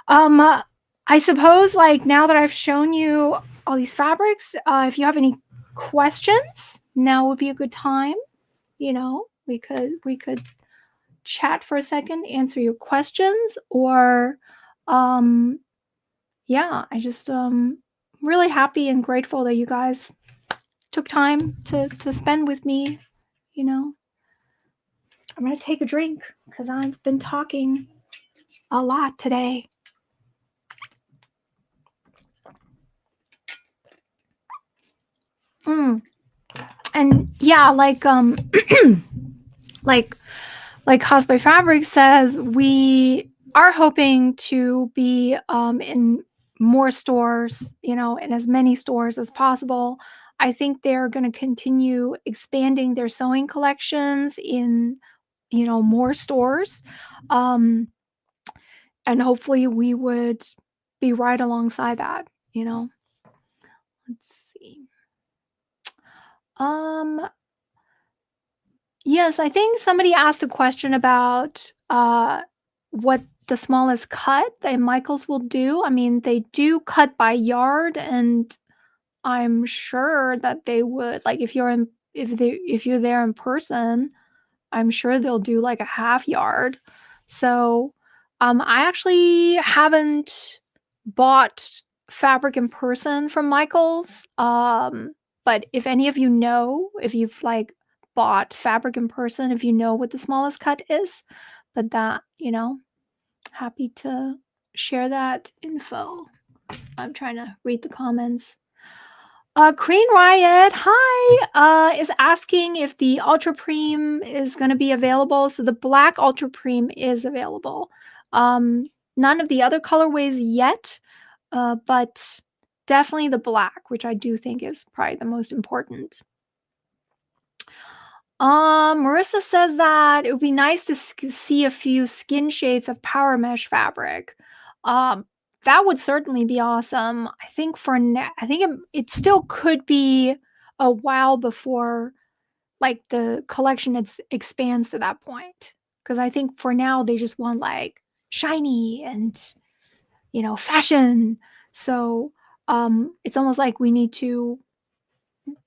um, I suppose, like, now that I've shown you all these fabrics, if you have any questions, now would be a good time. We could chat for a second, answer your questions, or um, yeah, I just really happy and grateful that you guys took time to spend with me. You know, I'm gonna take a drink because I've been talking a lot today. Mm. And yeah, like like Cosplay Fabric says, we are hoping to be in more stores, in as many stores as possible. I think they're going to continue expanding their sewing collections in, more stores. Um, and hopefully we would be right alongside that. Let's see. Um, Yes, I think somebody asked a question about what the smallest cut that Michaels will do. I mean, they do cut by yard, and I'm sure that they would, like, if you're there in person, I'm sure they'll do like a half yard. So, I actually haven't bought fabric in person from Michaels. But if any of you know, if you've like bought fabric in person, if you know what the smallest cut is, but that, happy to share that info. I'm trying to read the comments. Crane Riot, hi, is asking if the Ultra Preme is going to be available. So the black Ultra Preme is available. None of the other colorways yet, but definitely the black, which I do think is probably the most important. Marissa says that it would be nice to see a few skin shades of power mesh fabric. Um, that would certainly be awesome. I think for now, I think it still could be a while before like the collection expands to that point. Because I think for now they just want like shiny and fashion. So it's almost like we need to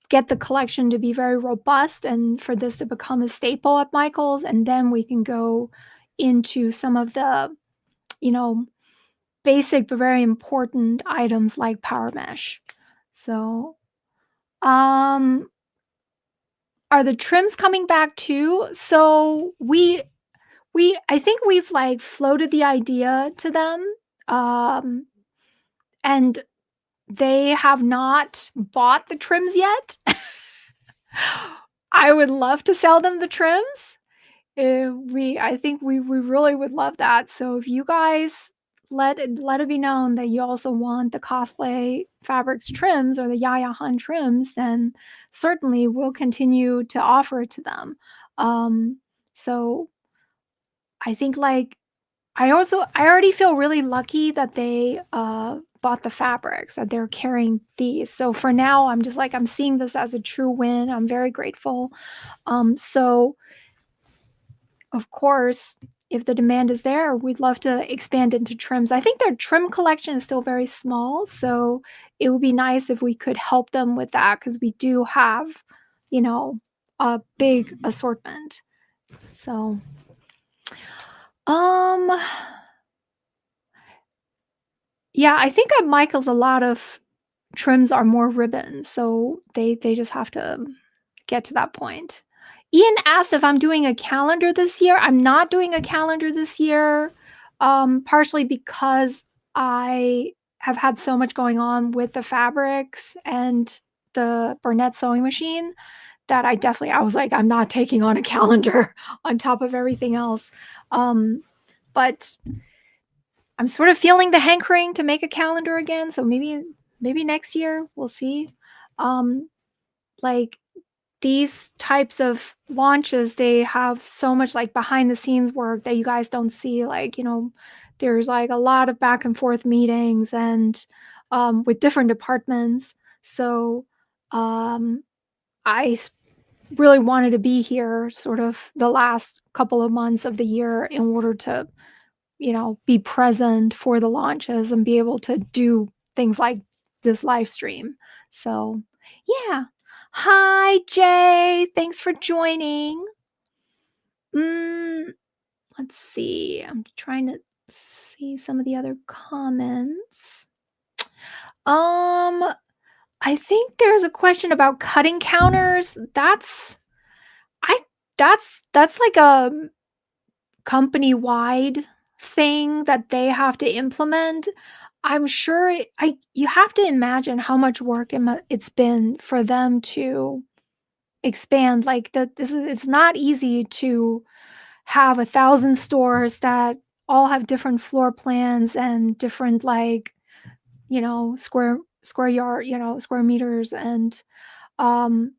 get the collection to be very robust and for this to become a staple at Michael's, and then we can go into some of the, you know, basic but very important items like power mesh. So, um, are the trims coming back too? So we I think we've like floated the idea to them, um, and they have not bought the trims yet. I would love to sell them the trims. I think we really would love that. So if you guys let it be known that you also want the Cosplay Fabrics trims or the Yaya Han trims, then certainly we'll continue to offer it to them. Um, so I think like I already feel really lucky that they bought the fabrics, that they're carrying these. So for now, I'm just like I'm seeing this as a true win. I'm very grateful. So of course, if the demand is there, we'd love to expand into trims. I think their trim collection is still very small, so it would be nice if we could help them with that because we do have, you know, a big assortment. So, um, yeah, I think at Michael's a lot of trims are more ribbons, so they just have to get to that point. Ian asked if I'm doing a calendar this year. I'm not doing a calendar this year, partially because I have had so much going on with the fabrics and the Burnett sewing machine that I was like, I'm not taking on a calendar on top of everything else. But I'm sort of feeling the hankering to make a calendar again. So maybe next year we'll see. Um, like these types of launches, they have so much like behind the scenes work that you guys don't see. Like, there's like a lot of back and forth meetings and with different departments. So um, I really wanted to be here sort of the last couple of months of the year in order to, be present for the launches and be able to do things like this live stream. So, yeah. Hi, Jay. Thanks for joining. Mm, let's see. I'm trying to see some of the other comments. Um, I think there's a question about cutting counters. I that's like a company-wide thing that they have to implement. I'm sure I you have to imagine how much work it's been for them to expand like that. It's not easy to have 1,000 stores that all have different floor plans and different like, square yard, square meters, and um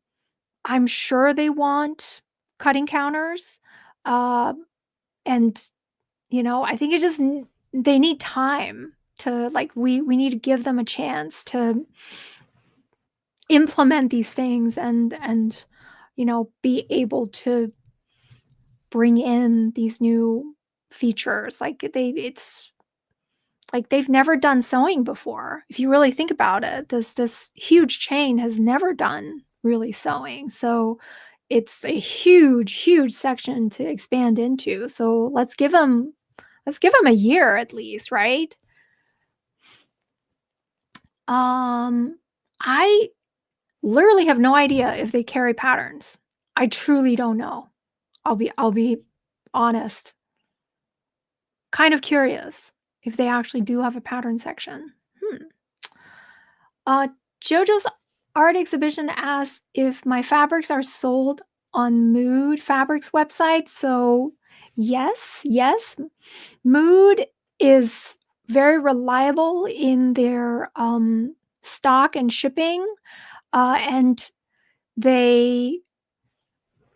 I'm sure they want cutting counters. Uh, and I think they need time to like we need to give them a chance to implement these things and be able to bring in these new features. Like it's like they've never done sewing before. If you really think about it, this huge chain has never done really sewing. So it's a huge section to expand into. So let's give them a year at least, right? I literally have no idea if they carry patterns. I truly don't know. I'll be honest. Kind of curious if they actually do have a pattern section. Hmm. Uh, JoJo's art exhibition asks if my fabrics are sold on Mood Fabrics website. So yes, Mood is very reliable in their stock and shipping, and they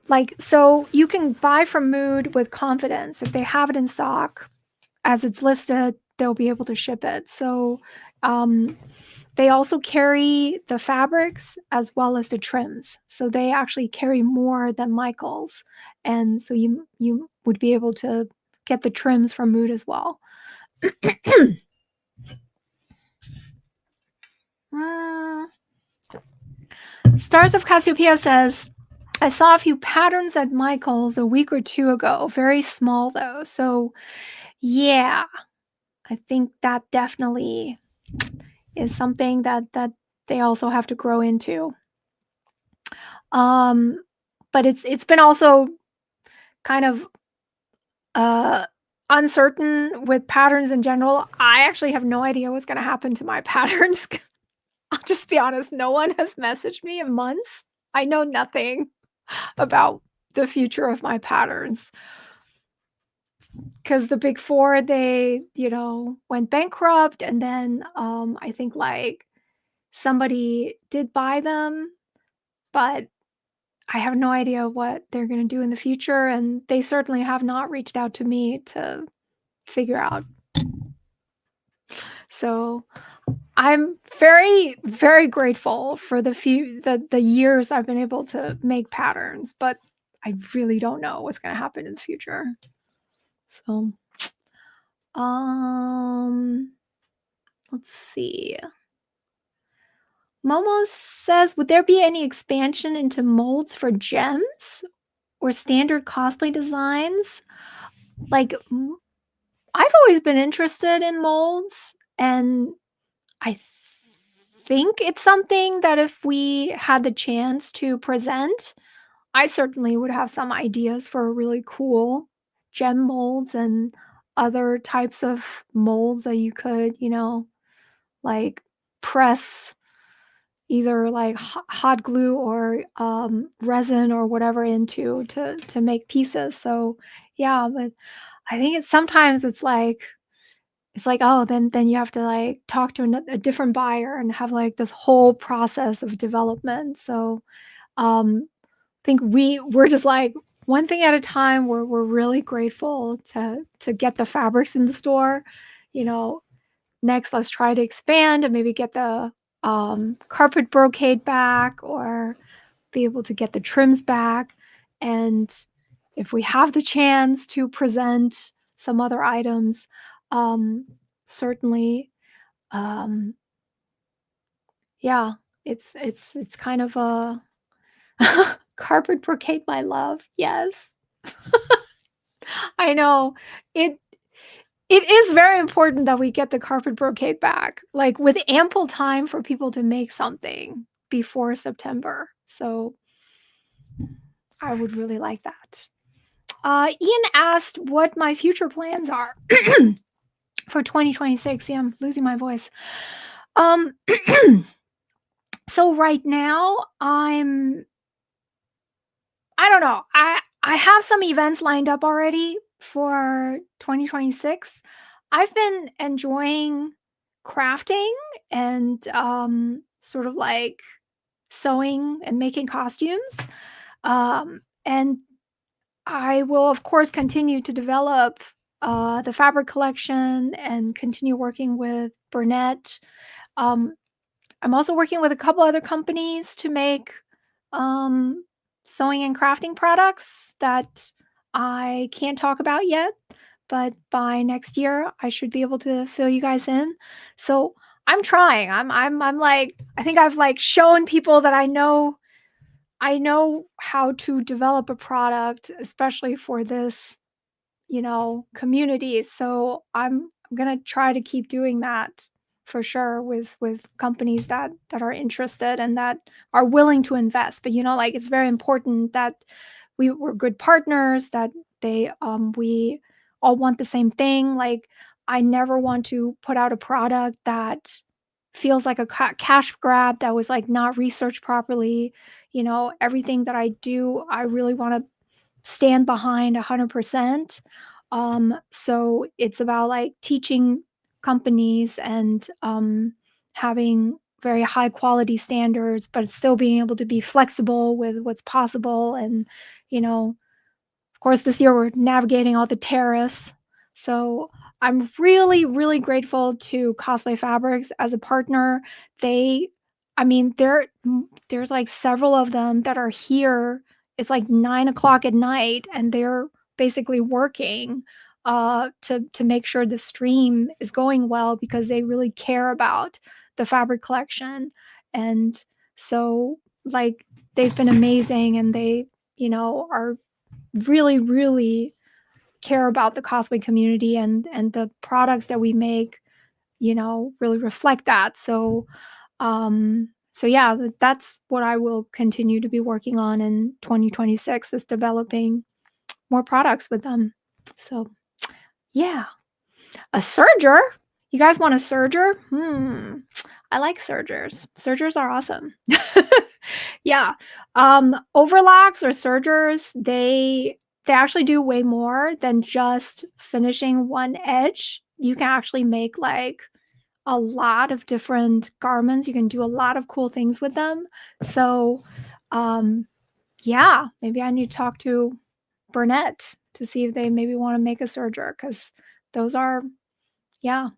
Like, so you can buy from Mood with confidence. If they have it in stock as it's listed, they'll be able to ship it. So, um, they also carry the fabrics as well as the trims. So they actually carry more than Michaels. And so you would be able to get the trims from Mood as well. Uh, Stars of Cassiopeia says, I saw a few patterns at Michael's a week or two ago. Very small though. So yeah, I think that definitely is something that they also have to grow into. Um, but it's been also kind of uh uncertain with patterns in general. I actually have no idea what's going to happen to my patterns. I'll just be honest, no one has messaged me in months. I know nothing about the future of my patterns because the big four, they, went bankrupt, and then I think like somebody did buy them, but I have no idea what they're going to do in the future, and they certainly have not reached out to me to figure out. So I'm very, very grateful for the years I've been able to make patterns, but I really don't know what's going to happen in the future. So, um, let's see. Momo says, would there be any expansion into molds for gems or standard cosplay designs? Like, I've always been interested in molds, and I think it's something that if we had the chance to present, I certainly would have some ideas for really cool gem molds and other types of molds that you could, like press either like hot glue or resin or whatever into to make pieces. So yeah, but I think sometimes it's like, oh, then you have to like talk to a different buyer and have like this whole process of development. So think we're just like one thing at a time. We're really grateful to get the fabrics in the store. You know, next let's try to expand and maybe get the carpet brocade back or be able to get the trims back. And if we have the chance to present some other items, um, certainly, um, yeah, it's kind of a carpet brocade, my love. Yes. I know. It it is very important that we get the carpet brocade back, like, with ample time for people to make something before September. So, I would really like that. Ian asked what my future plans are for 2026. Yeah, I'm losing my voice. Um, so right now, I don't know. I have some events lined up already for 2026. I've been enjoying crafting and sort of like sewing and making costumes. And I will of course continue to develop the fabric collection and continue working with Burnett. Um, I'm also working with a couple other companies to make um, sewing and crafting products that I can't talk about yet, but by next year I should be able to fill you guys in. So I'm trying. I'm like I think I've like shown people that I know how to develop a product, especially for this communities. So I'm gonna try to keep doing that for sure with companies that are interested and that are willing to invest. But like it's very important that we're good partners, that we all want the same thing. Like I never want to put out a product that feels like a cash grab that was like not researched properly. Everything that I do, I really want to stand behind 100%. So it's about like teaching companies and having very high quality standards, but still being able to be flexible with what's possible and you know, of course, this year we're navigating all the tariffs. So I'm really, really grateful to Cosplay Fabrics as a partner. They, I mean, there's like several of them that are here. It's like 9 o'clock at night, and they're basically working to make sure the stream is going well because they really care about the fabric collection. And so, like, they've been amazing, and they, are really, really care about the cosplay community, and the products that we make, really reflect that. So yeah, that's what I will continue to be working on in 2026 is developing more products with them. So yeah, a serger. You guys want a serger? I like sergers. Sergers are awesome. Yeah. Overlocks or sergers, they actually do way more than just finishing one edge. You can actually make like a lot of different garments. You can do a lot of cool things with them. So, um, yeah, maybe I need to talk to Burnett to see if they maybe want to make a serger because those are, yeah,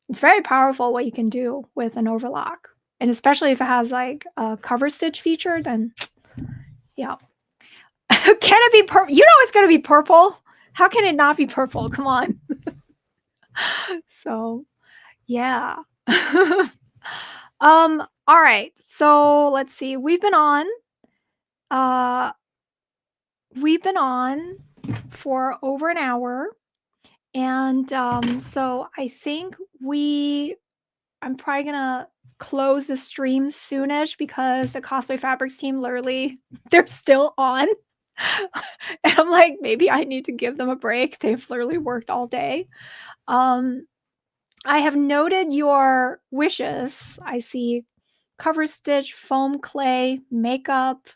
it's very powerful what you can do with an overlock. And especially if it has like a cover stitch feature, then yeah. Can it be purple? You know it's gonna be purple. How can it not be purple? Come on. So yeah. All right. So let's see. Uh we've been on for over an hour. And so I think I'm probably gonna close the stream soonish because the Cosplay Fabrics team literally they're still on. And I'm like, maybe I need to give them a break. They've literally worked all day. Um, I have noted your wishes. I see cover stitch, foam clay, makeup.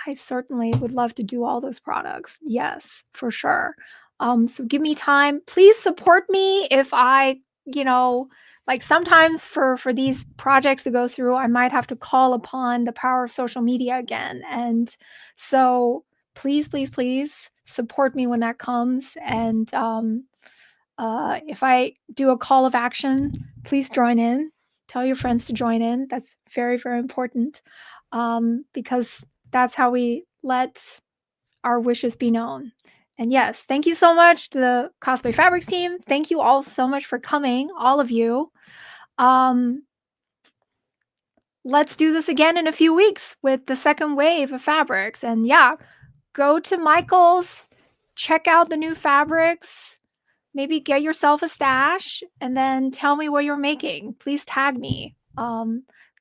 I certainly would love to do all those products. Yes, for sure. So give me time. Please support me if you know, like sometimes for these projects to go through, I might have to call upon the power of social media again. And so please, please, please support me when that comes. And if I do a call of action, please join in. Tell your friends to join in. That's very, very important because that's how we let our wishes be known. And yes, thank you so much to the Cosplay Fabrics team. Thank you all so much for coming, all of you. Um, let's do this again in a few weeks with the second wave of fabrics. And yeah, go to Michael's, check out the new fabrics, maybe get yourself a stash, and then tell me what you're making. Please tag me.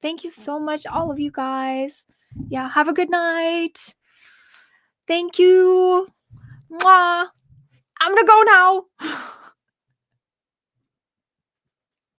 Thank you so much, all of you guys. Yeah, have a good night. Thank you. Mwah. I'm gonna go now.